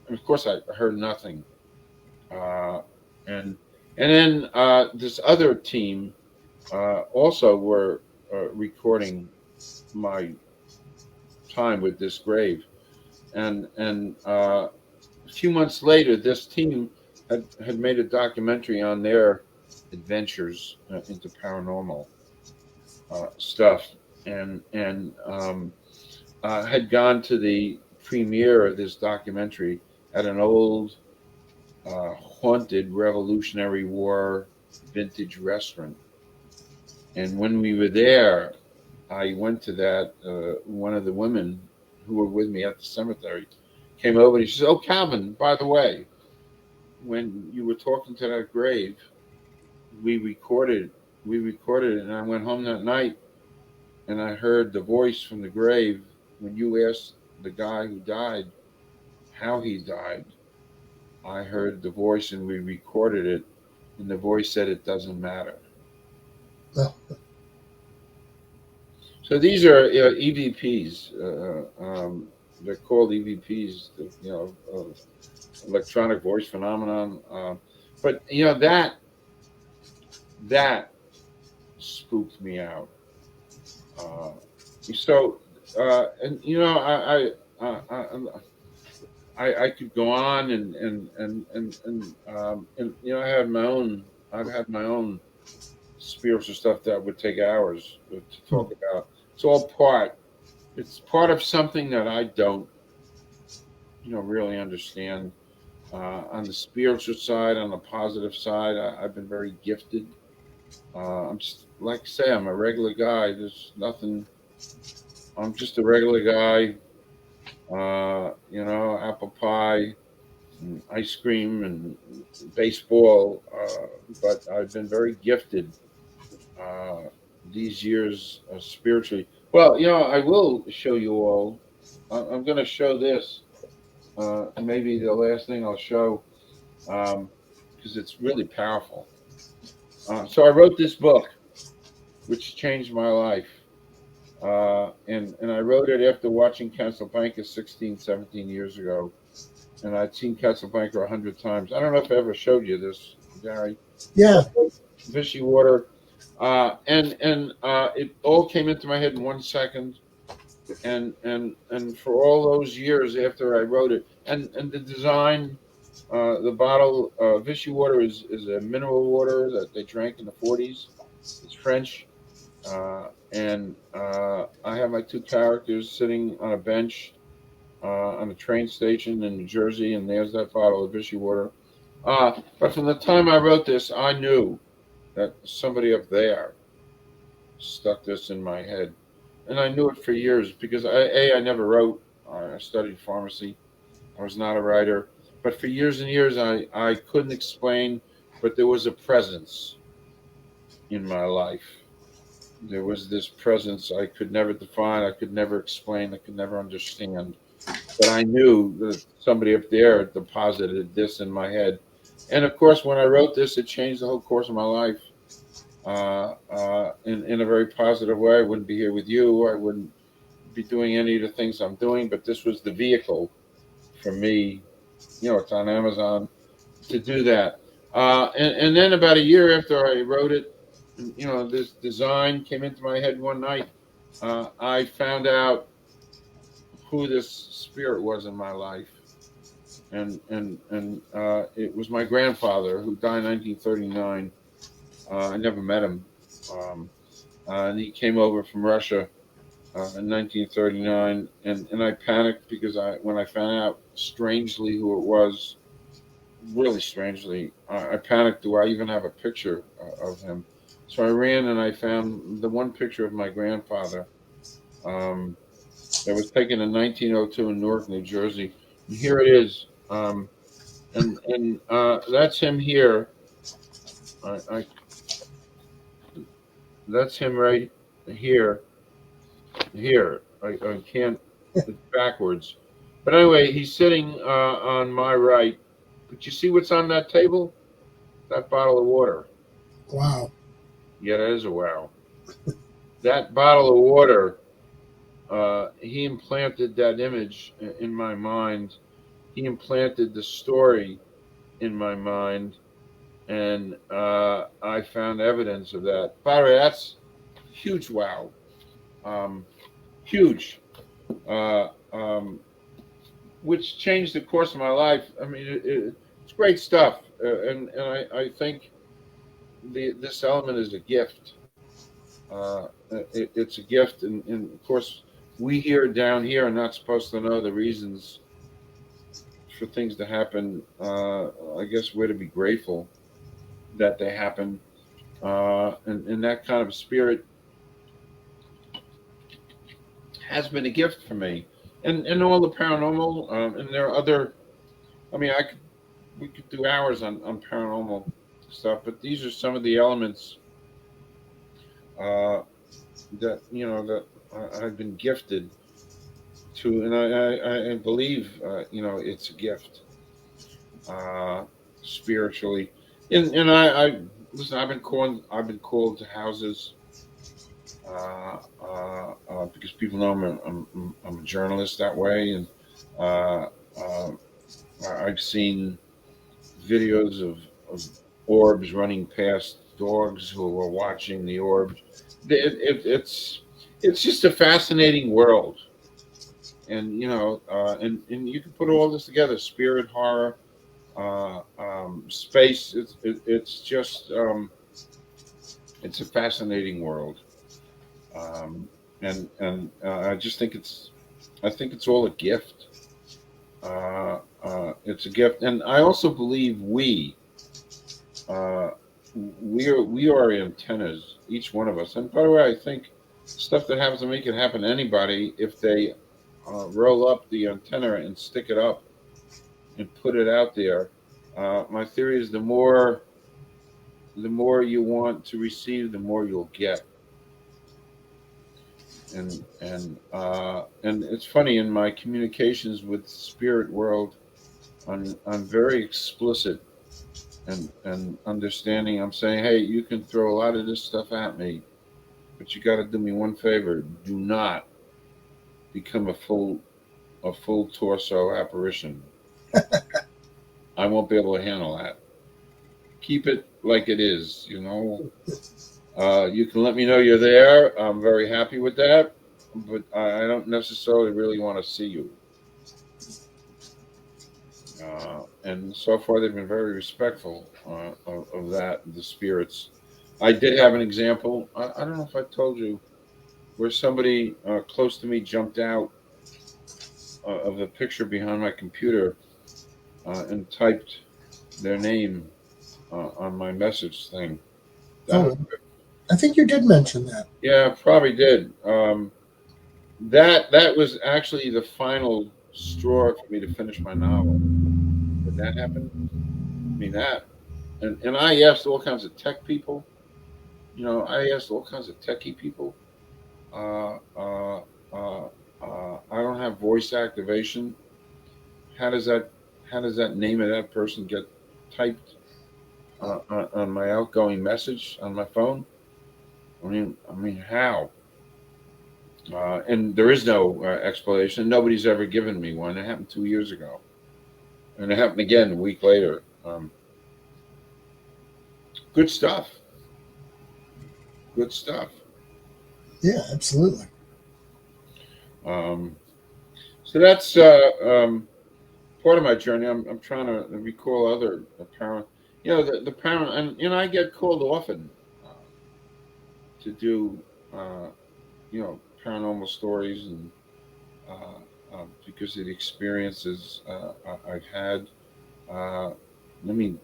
And of course, I heard nothing. Uh, and then this other team also were recording my time with this grave. A few months later, this team had made a documentary on their adventures into paranormal stuff, and had gone to the premiere of this documentary at an old haunted Revolutionary War vintage restaurant. And when we were there, I went to that. One of the women who were with me at the cemetery came over and she said, "Oh, Calvin, by the way, when you were talking to that grave, we recorded. We recorded it, and I went home that night, and I heard the voice from the grave when you asked the guy who died how he died. I heard the voice, and we recorded it, and the voice said it doesn't matter." Oh, So these are EVPs. They're called EVPs. Electronic voice phenomenon. But that spooked me out. Uh, so and I could go on and I've had my own spiritual stuff that would take hours to talk about. It's part of something that I don't really understand. On the spiritual side, on the positive side, I've been very gifted. I'm just, like I say, I'm a regular guy. There's nothing. I'm just a regular guy. Apple pie, and ice cream, and baseball. But I've been very gifted uh, these years spiritually. Well, I will show you all. I'm going to show this. Maybe the last thing I'll show, because it's really powerful. So I wrote this book, which changed my life. And I wrote it after watching Casablanca 16, 17 years ago. And I'd seen Casablanca 100 times. I don't know if I ever showed you this, Gary. yeah. Fishy water. And it all came into my head in 1 second. And for all those years after I wrote it, and the design, the bottle, Vichy water is a mineral water that they drank in the 40s. It's French. And I have my two characters sitting on a bench on a train station in New Jersey, and there's that bottle of Vichy water. But from the time I wrote this, I knew that somebody up there stuck this in my head. And I knew it for years because I never wrote. I studied pharmacy. I was not a writer. But for years and years, I couldn't explain, but there was a presence in my life. There was this presence I could never define, I could never explain, I could never understand. But I knew that somebody up there deposited this in my head. And of course, when I wrote this, it changed the whole course of my life in a very positive way. I wouldn't be here with you. I wouldn't be doing any of the things I'm doing. But this was the vehicle for me. It's on Amazon to do that. And then about a year after I wrote it, this design came into my head one night. I found out who this spirit was in my life, and it was my grandfather who died in 1939. I never met him, and he came over from Russia in 1939, and I panicked because when I found out strangely who it was, really strangely, I panicked. Do I even have a picture of him? So I ran and I found the one picture of my grandfather that was taken in 1902 in Newark, New Jersey. And here it is. And that's him here. I That's him right here. Here. I can't. It's backwards. But anyway, he's sitting on my right. But you see what's on that table? That bottle of water. Wow. Yeah, that is a wow. That bottle of water, he implanted that image in my mind. He implanted the story in my mind, and I found evidence of that. By the way, that's huge wow. Huge. Uh, um, which changed the course of my life. I mean, it's great stuff, and I think this element is a gift. It's a gift, and of course, we here down here are not supposed to know the reasons for things to happen. I guess we're to be grateful that they happen, and that kind of spirit has been a gift for me. And all the paranormal, and there are other. I mean, we could do hours on paranormal stuff, but these are some of the elements uh, that I've been gifted to, and I believe it's a gift spiritually. And I listen. I've been called to houses because people know I'm a journalist that way, and uh, uh, I've seen videos of orbs running past dogs who are watching the orbs. It's just a fascinating world, and and you can put all this together: spirit, horror, space. It's just it's a fascinating world, um, and I think it's all a gift. It's a gift, and I also believe uh, we are antennas, each one of us. And by the way, I think stuff that happens to me can happen to anybody if they roll up the antenna and stick it up and put it out there. My theory is the more you want to receive, the more you'll get. And it's funny in my communications with spirit world, I'm very explicit and understanding. I'm saying, hey, you can throw a lot of this stuff at me, but you got to do me one favor: do not become a full torso apparition. I won't be able to handle that. Keep it like it is. You can let me know you're there. I'm very happy with that, but I don't necessarily really want to see you. And so far, they've been very respectful of that, the spirits. I did have an example. I don't know if I told you, where somebody close to me jumped out of the picture behind my computer and typed their name on my message thing. That, Oh, I think you did mention that. yeah, probably did. That was actually the final straw for me to finish my novel. Did that happen? I mean that, and I asked all kinds of tech people. I asked all kinds of techie people. Uh, uh, I don't have voice activation. How does that how does that name of that person get typed on my outgoing message on my phone? I mean how? And there is no explanation. Nobody's ever given me one. It happened 2 years ago, and it happened again a week later. Good stuff. Good stuff. Yeah, absolutely. Um, so that's part of my journey. I'm trying to recall other apparent, the parent, and I get called often to do uh, paranormal stories, and because of the experiences I've had. Uh, I mean,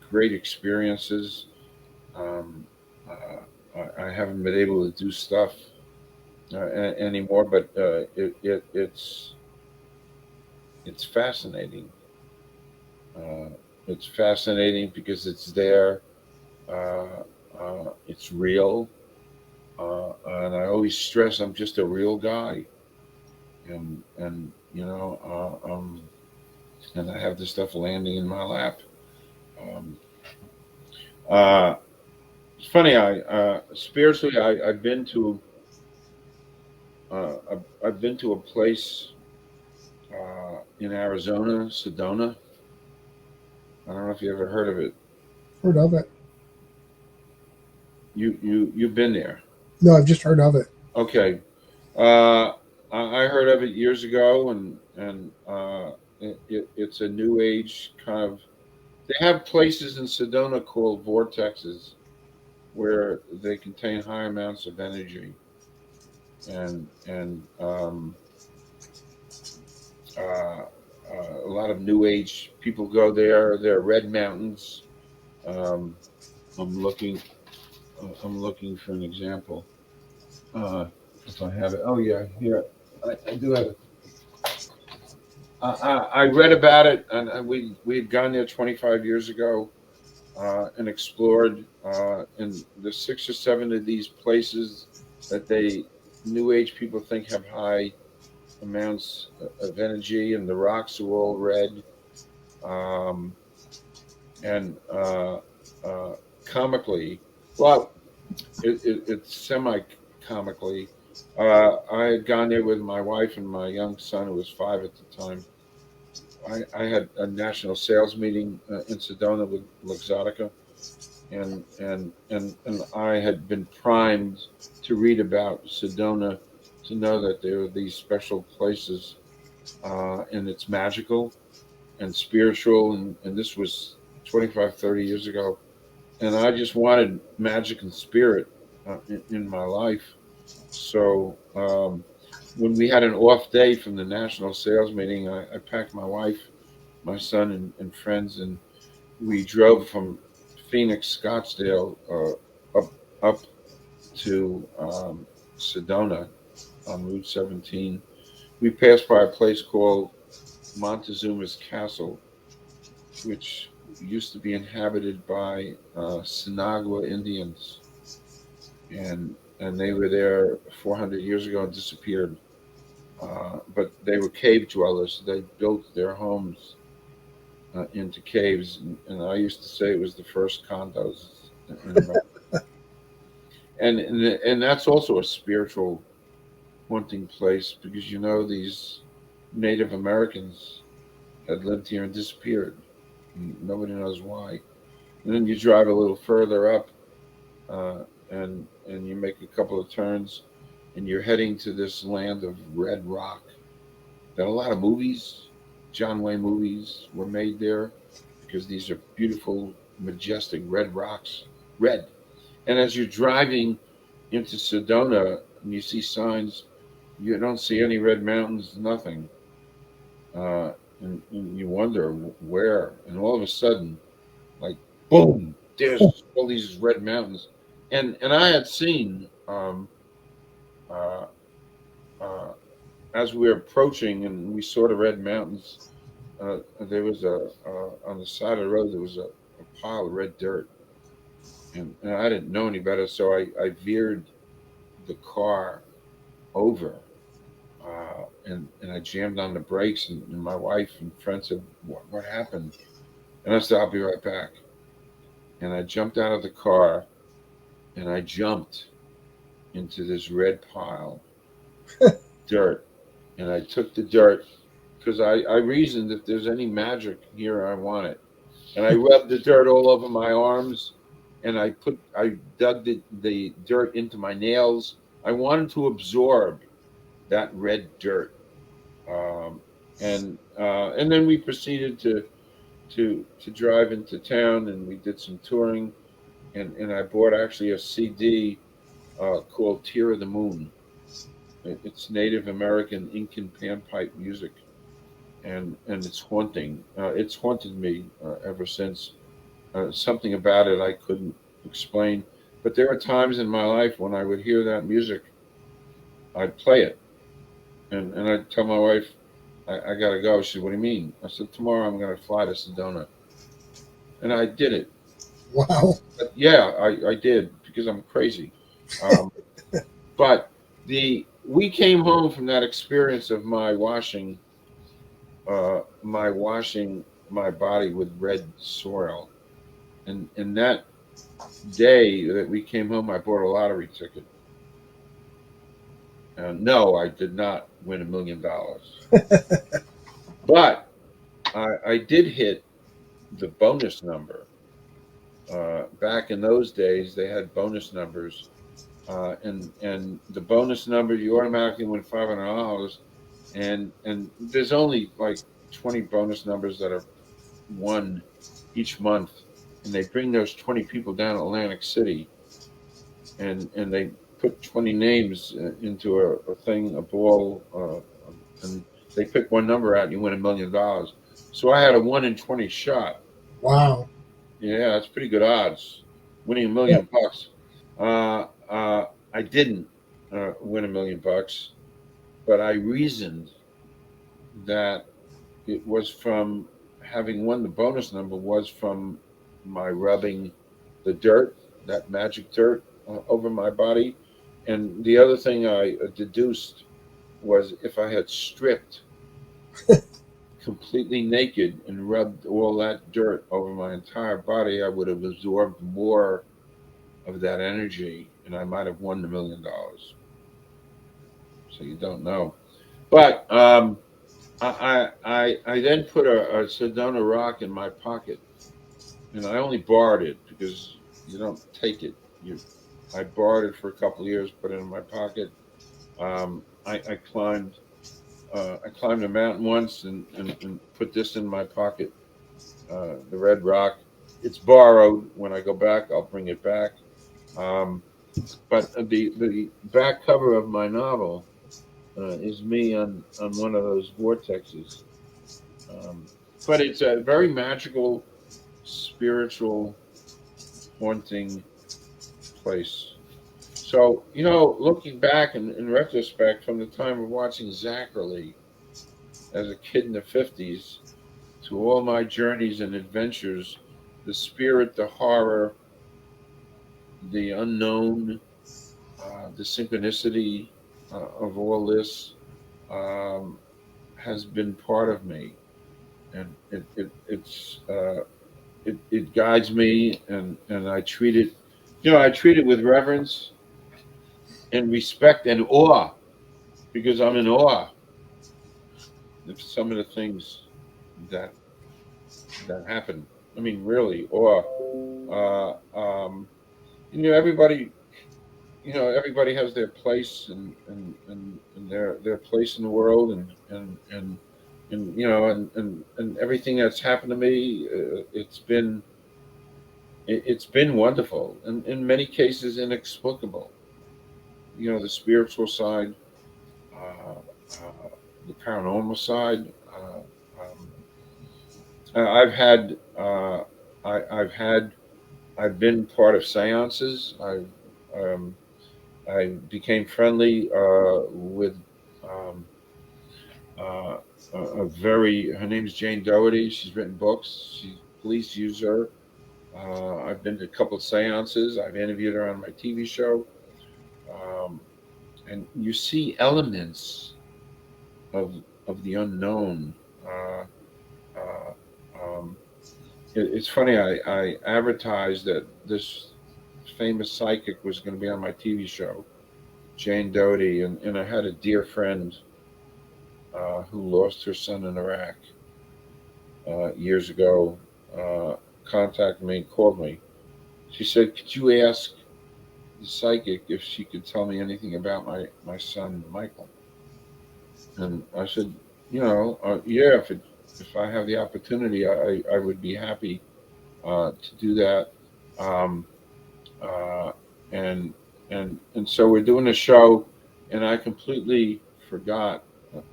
great experiences. Um, I haven't been able to do stuff anymore, but it's fascinating. Uh, it's fascinating because it's there. It's real, and I always stress I'm just a real guy, and and I have this stuff landing in my lap. Um, uh, it's funny. Spiritually, I've been to a place in Arizona, Sedona. I don't know if you ever heard of it. Heard of it. You've been there. No, I've just heard of it. Okay. Uh, I heard heard of it years ago, and it's a new age kind of. They have places in Sedona called vortexes where they contain high amounts of energy, and uh, a lot of new age people go there. There are red mountains. Um, I'm looking. I'm looking for an example. If I have it. Oh yeah, here I do have it. I read about it, and we had gone there 25 years ago and explored. And there's 6 or 7 of these places that they New Age people think have high amounts of energy, and the rocks are all red. Um, and comically, well, it's semi comically. I had gone there with my wife and my young son, who was 5 at the time. I had a national sales meeting in Sedona with Luxottica, and I had been primed to read about Sedona, to know that there are these special places, and it's magical and spiritual, and this was 25, 30 years ago, and I just wanted magic and spirit in my life. So when we had an off day from the national sales meeting, I packed my wife, my son, and friends, and we drove from Phoenix, Scottsdale, up to Sedona on Route 17. We passed by a place called Montezuma's Castle, which used to be inhabited by Sinagua Indians, and they were there 400 years ago and disappeared. But they were cave dwellers. They built their homes into caves, and I used to say it was the first condos. And that's also a spiritual haunting place, because these Native Americans had lived here and disappeared. Nobody knows why. And then you drive a little further up, and you make a couple of turns, and you're heading to this land of red rock. That a lot of movies, John Wayne movies, were made there, because these are beautiful, majestic red rocks, red. And as you're driving into Sedona and you see signs, you don't see any red mountains, nothing. And you wonder where. And all of a sudden, like, boom, there's all these red mountains. And I had seen, uh, uh, as we were approaching and we saw the red mountains, there was on the side of the road, there was a pile of red dirt. And I didn't know any better, so I veered the car over, and I jammed on the brakes, and my wife and friend said, what happened? And I said, I'll be right back. And I jumped out of the car, and I jumped into this red pile, dirt. And I took the dirt, because I reasoned, if there's any magic here, I want it. And I rubbed the dirt all over my arms, and I dug the dirt into my nails. I wanted to absorb that red dirt. Um, and then we proceeded to drive into town, and we did some touring, and I bought actually a CD called "Tear of the Moon." It's Native American Incan panpipe music, and it's haunting. It's haunted me ever since. Something about it I couldn't explain, but there are times in my life when I would hear that music, I'd play it, and I'd tell my wife, I gotta go. She said, "What do you mean?" I said, "Tomorrow I'm gonna fly to Sedona," and I did it. Wow. But yeah, I did, because I'm crazy. Um, but we came home from that experience of my washing my body with red soil, and that day that we came home, I bought a lottery ticket. No, I did not win $1 million, but I did hit the bonus number. Back in those days, they had bonus numbers, and the bonus number, you automatically win $500, and there's only like 20 bonus numbers that are won each month, and they bring those 20 people down to Atlantic City, and they put 20 names into a thing, a ball, and they pick one number out, and you win $1 million. So I had a 1 in 20 shot. Wow. Yeah, that's pretty good odds, winning a Yeah. million bucks. I didn't win $1 million, but I reasoned that it was from having won the bonus number was from my rubbing the dirt, that magic dirt, over my body. And the other thing I deduced was if I had stripped completely naked and rubbed all that dirt over my entire body, I would have absorbed more of that energy and I might have won the $1 million. So you don't know. But I then put a Sedona rock in my pocket, and I only borrowed it because you don't take it. I borrowed it for a couple of years, put it in my pocket. I climbed a mountain once and put this in my pocket, the red rock. It's borrowed. When I go back, I'll bring it back. Um, but the back cover of my novel is me on one of those vortexes. Um, but it's a very magical, spiritual, haunting place. So, looking back in retrospect from the time of watching Zachary as a kid in the 50s to all my journeys and adventures, the spirit, the horror, the unknown, the synchronicity of all this um, has been part of me. And it guides me, and I treat it with reverence and respect and awe because I'm in awe of some of the things that that happen. I mean, really awe. Uh, um, everybody, everybody has their place and their place in the world, and and everything that's happened to me, it's been wonderful, and in many cases inexplicable. The spiritual side, uh, the paranormal side. Um, I've had, I've had, I've been part of seances. Um, I became friendly with um, uh, her name is Jane Doherty. She's written books. Please use her. I've been to a couple of seances. I've interviewed her on my TV show. Um, and you see elements of the unknown. Uh, uh, um, it's funny. I advertised that this famous psychic was going to be on my TV show, Jane Doty, and I had a dear friend who lost her son in Iraq years ago contacted me and called me. She said, "Could you ask the psychic if she could tell me anything about my son Michael?" And I said, yeah, if I have the opportunity, I would be happy to do that. Um, uh, and and so we're doing a show, and I completely forgot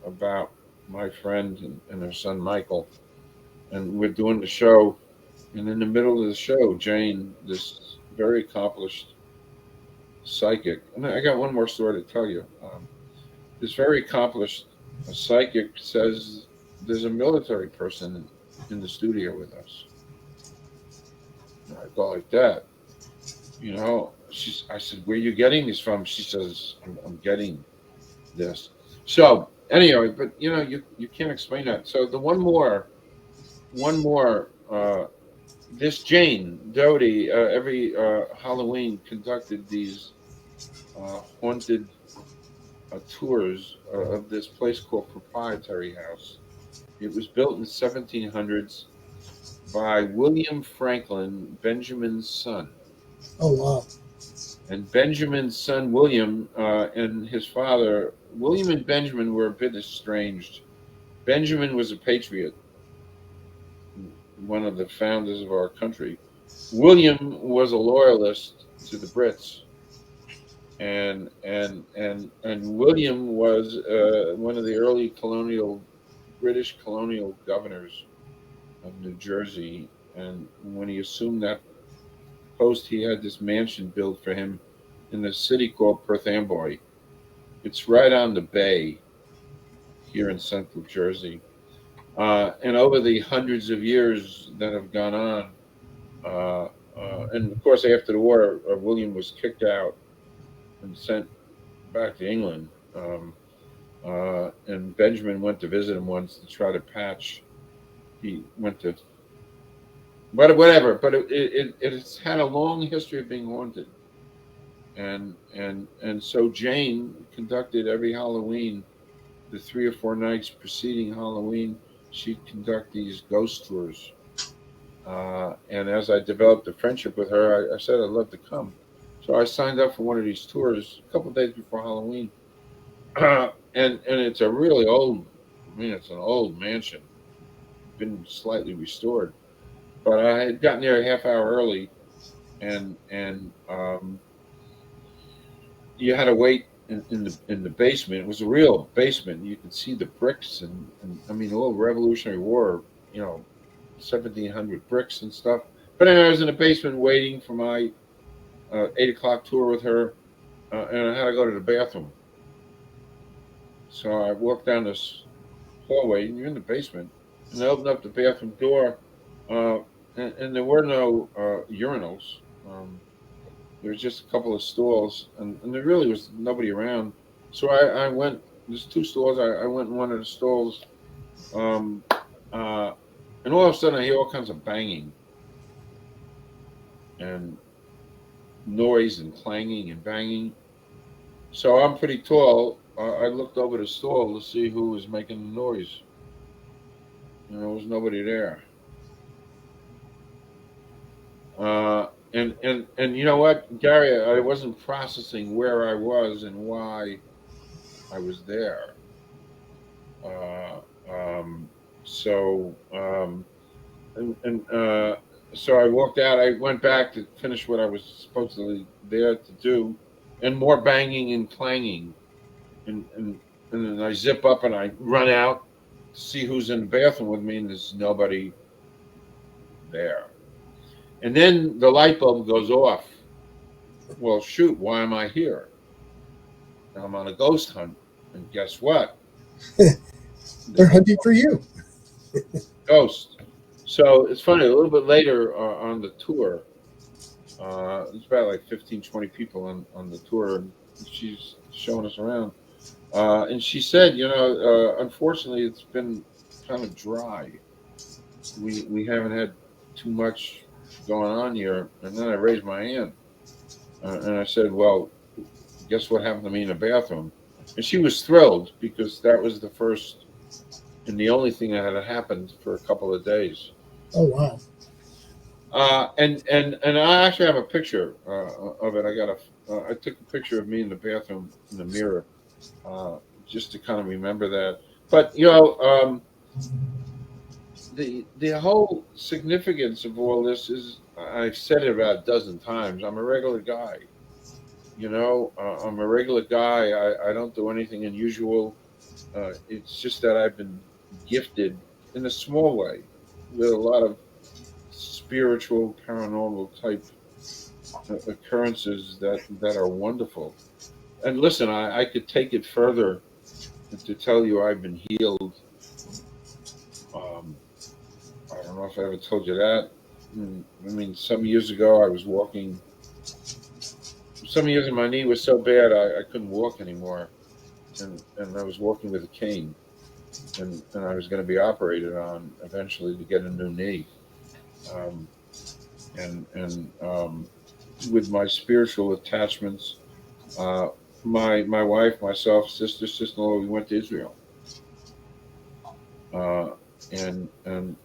about my friend and her son Michael, and we're doing the show, and in the middle of the show, Jane, this very accomplished psychic, and I got one more story to tell you. This very accomplished psychic says there's a military person in the studio with us. And I go like that. I said, "Where are you getting these from?" She says, I'm getting this. So anyway, but you can't explain that. So the one more, this Jane Doty, every Halloween conducted these haunted tours of this place called Proprietary House. It was built in the 1700s by William Franklin, Benjamin's son. Oh wow. And Benjamin's son William and his father, William and Benjamin, were a bit estranged. Benjamin was a patriot, one of the founders of our country. William was a loyalist to the Brits, and William was one of the early British colonial governors of New Jersey. And when he assumed that post, he had this mansion built for him in the city called Perth Amboy. It's right on the bay here in central Jersey. And over the hundreds of years that have gone on, and of course, after the war, William was kicked out and sent back to England. And Benjamin went to visit him once to try to patch. He went to, but whatever. But it's had a long history of being haunted. And so Jane conducted every Halloween, the 3 or 4 nights preceding Halloween, she'd conduct these ghost tours. And as I developed a friendship with her, I said I'd love to come. So I signed up for one of these tours a couple of days before Halloween. And it's a really old, it's an old mansion, been slightly restored. But I had gotten there a half hour early, and you had to wait in the basement. It was a real basement. You could see the bricks and I mean, the old Revolutionary War, 1700 bricks and stuff. But anyway, I was in the basement waiting for my 8 o'clock tour with her, and I had to go to the bathroom. So I walked down this hallway, and you're in the basement, and I opened up the bathroom door, and there were no urinals. There was just a couple of stalls, and there really was nobody around. So I went. There's 2 stalls. I went in one of the stalls, and all of a sudden I hear all kinds of banging and noise and clanging and banging. So I'm pretty tall. I looked over the stall to see who was making the noise, and there was nobody there. And you know what, Gary, I wasn't processing where I was and why I was there. Uh, um, so so I walked out. I went back to finish what I was supposedly there to do, and more banging and clanging, and then I zip up and I run out to see who's in the bathroom with me, and there's nobody there. And then the light bulb goes off. Well, shoot, why am I here? I'm on a ghost hunt. And guess what? They're hunting for you. Ghost. So it's funny, a little bit later on the tour, it's about like 15, 20 people on the tour, and she's showing us around. And she said, unfortunately, it's been kind of dry. We haven't had too much going on here. And then I raised my hand, and I said, well, guess what happened to me in the bathroom? And she was thrilled because that was the first and the only thing that had happened for a couple of days. Oh, wow. And I actually have a picture of it. I took a picture of me in the bathroom in the mirror, just to kind of remember that. But the whole significance of all this is, I've said it about a dozen times. I'm a regular guy. I'm a regular guy. I don't do anything unusual. It's just that I've been gifted in a small way with a lot of spiritual, paranormal type occurrences that are wonderful. And listen, I could take it further to tell you I've been healed. I don't know if I ever told you that. I mean, some years ago I was walking. Some years my knee was so bad I couldn't walk anymore, and I was walking with a cane, and I was going to be operated on eventually to get a new knee. And with my spiritual attachments, my wife, myself, sister-in-law, we went to Israel, and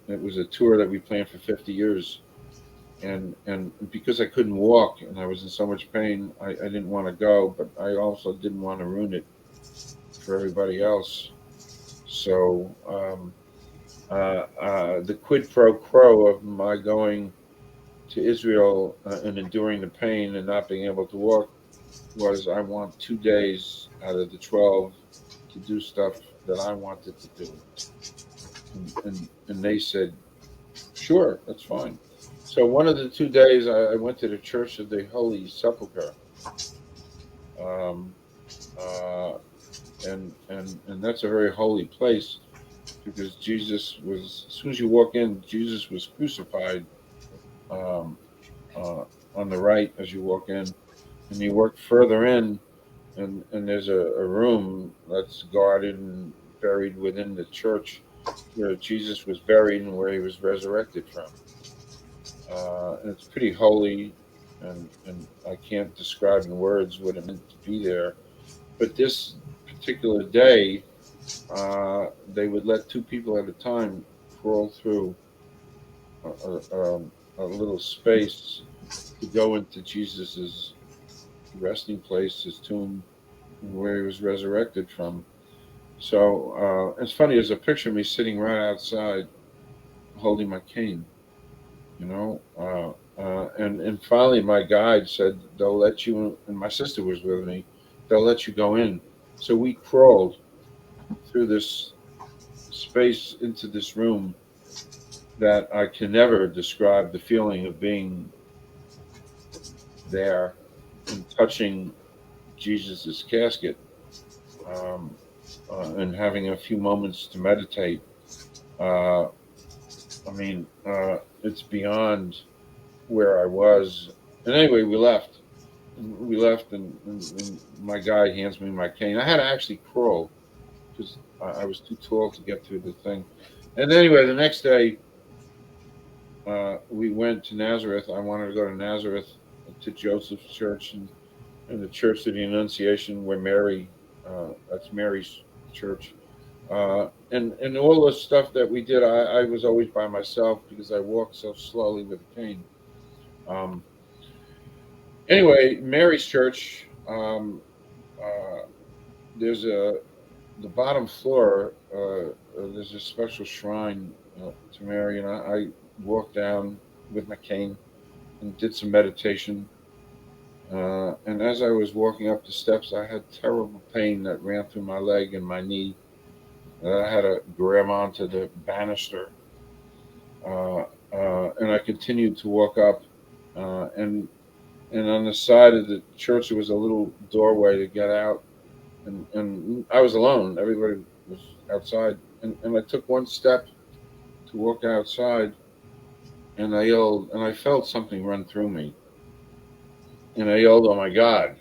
it was a tour that we planned for 50 years, and because I couldn't walk and I was in so much pain, I didn't want to go, but I also didn't want to ruin it for everybody else. So the quid pro quo of my going to Israel and enduring the pain and not being able to walk was I want 2 days out of the 12 to do stuff that I wanted to do. And they said, sure, that's fine. So one of the 2 days I went to the Church of the Holy Sepulchre. Um, uh, and that's a very holy place because Jesus was, as soon as you walk in, Jesus was crucified um, on the right as you walk in. And you walk further in, and there's a room that's guarded and buried within the church where Jesus was buried and where he was resurrected from. And it's pretty holy, and I can't describe in words what it meant to be there. But this particular day, they would let two people at a time crawl through a little space to go into Jesus's resting place, his tomb, where he was resurrected from. So it's funny. There's a picture of me sitting right outside, holding my cane. You know, and finally my guide said they'll let you, and my sister was with me. They'll let you go in. So we crawled through this space into this room that I can never describe the feeling of being there and touching Jesus's casket, um, and having a few moments to meditate. Uh, it's beyond where I was. And anyway, we left. And my guy hands me my cane. I had to actually crawl because I was too tall to get through the thing. And anyway, the next day, we went to Nazareth. I wanted to go to Nazareth to Joseph's church and the Church of the Annunciation, where Mary, that's Mary's church. And all the stuff that we did, I was always by myself because I walked so slowly with a cane. Anyway, Mary's church, there's the bottom floor, there's a special shrine to Mary, and I walked down with my cane and did some meditation. And as I was walking up the steps, I had terrible pain that ran through my leg and my knee. I had to grab onto the banister, and I continued to walk up, and on the side of the church there was a little doorway to get out, and I was alone. Everybody was outside, and I took one step to walk outside, and I yelled, and I felt something run through me, and I yelled, "Oh my God!"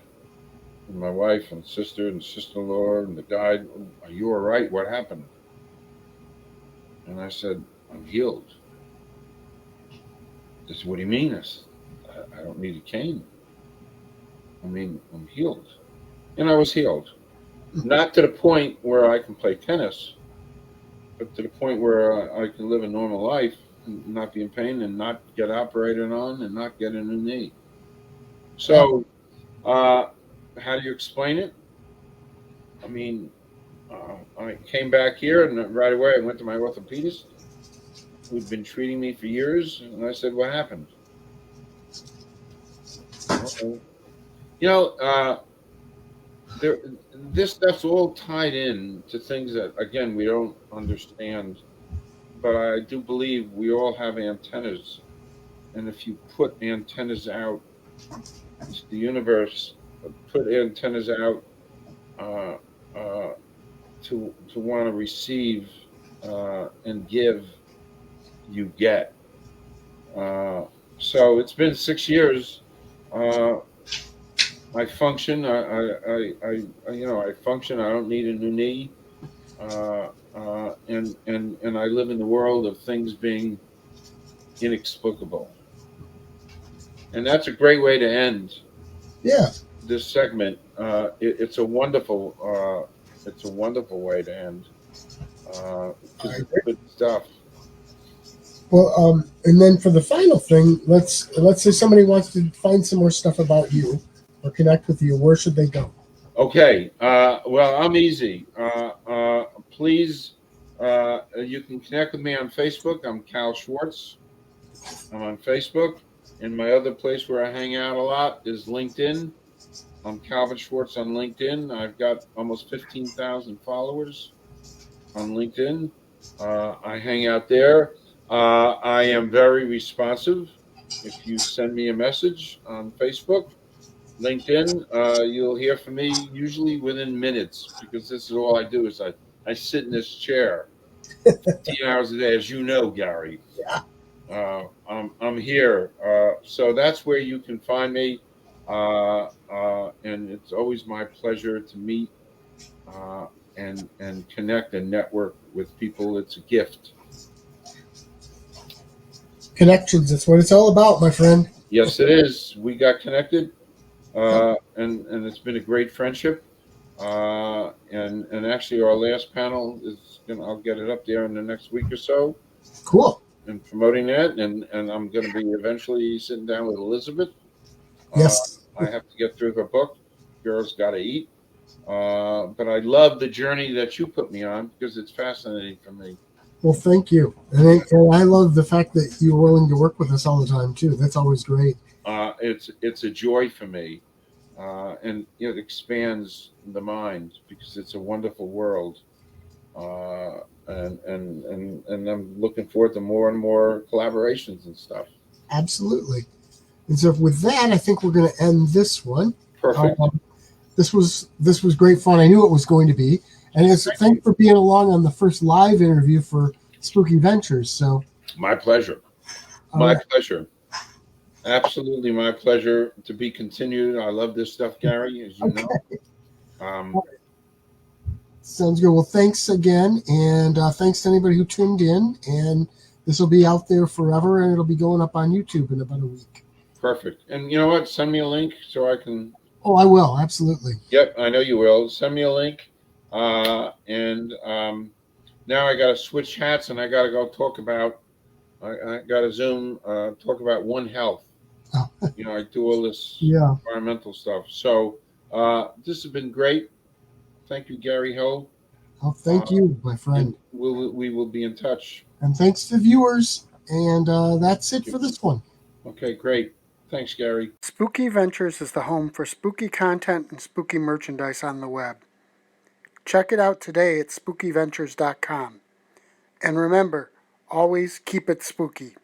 And my wife and sister-in-law and the guide, "Are you all right? What happened?" And I said, "I'm healed." They said, "What do you mean?" I don't need a cane. I'm healed. And I was healed. Not to the point where I can play tennis, but to the point where I can live a normal life and not be in pain and not get operated on and not get a new knee. So, how do you explain it? I mean, I came back here and right away I went to my orthopedist who'd been treating me for years. And I said, "What happened?" You know, this stuff's all tied in to things that, again, we don't understand. But I do believe we all have antennas. And if you put antennas out into the universe, put antennas out uh, uh, to want to receive and give, you get. So it's been 6 years. I function. I function. I don't need a new knee, and I live in the world of things being inexplicable. And that's a great way to end. Yeah. This segment. It's a wonderful way to end. Because it's good stuff. Well, and then for the final thing, let's say somebody wants to find some more stuff about you or connect with you. Where should they go? Okay. Well, I'm easy. Please, you can connect with me on Facebook. I'm Cal Schwartz. I'm on Facebook. And my other place where I hang out a lot is LinkedIn. I'm Calvin Schwartz on LinkedIn. I've got almost 15,000 followers on LinkedIn. I hang out there. I am very responsive. If you send me a message on Facebook, LinkedIn, you'll hear from me usually within minutes because this is all I do is I sit in this chair 15 hours a day, as you know, Gary. I'm here. So that's where you can find me. And it's always my pleasure to meet uh, and connect and network with people. It's a gift. Connections. That's what it's all about, my friend. Yes, it is. We got connected, Yep. and it's been a great friendship. And actually, our last panel is gonna. I'll get it up there in the next week or so, Cool. and promoting that. And I'm going to be eventually sitting down with Elizabeth. Uh, Yes. I have to get through her book. Girls Got to Eat. But I love the journey that you put me on because it's fascinating for me. Well, thank you. And I love the fact that you're willing to work with us all the time, too. That's always great. It's a joy for me, and it expands the mind because it's a wonderful world. And I'm looking forward to more and more collaborations and stuff. Absolutely. And so with that, I think we're going to end this one. Perfect. This was great fun. I knew it was going to be. And thanks for being along on the first live interview for Spooky Ventures. So My pleasure. My pleasure. Absolutely my pleasure to be continued. I love this stuff, Gary, as you know. Sounds good. Well, thanks again. And thanks to anybody who tuned in. And this will be out there forever, and it'll be going up on YouTube in about a week. Perfect. And you know what? Send me a link so I can. Oh, I will. Absolutely. Yep, I know you will. Send me a link. And now I got to switch hats and I got to go talk about. I got to Zoom, talk about One Health. Oh. I do all this environmental stuff. So this has been great. Thank you, Gary Hill. Oh, thank you, my friend. We will be in touch. And thanks to viewers. And that's it for this one. Okay, great. Thanks, Gary. Spooky Ventures is the home for spooky content and spooky merchandise on the web. Check it out today at spookyventures.com. And remember, always keep it spooky.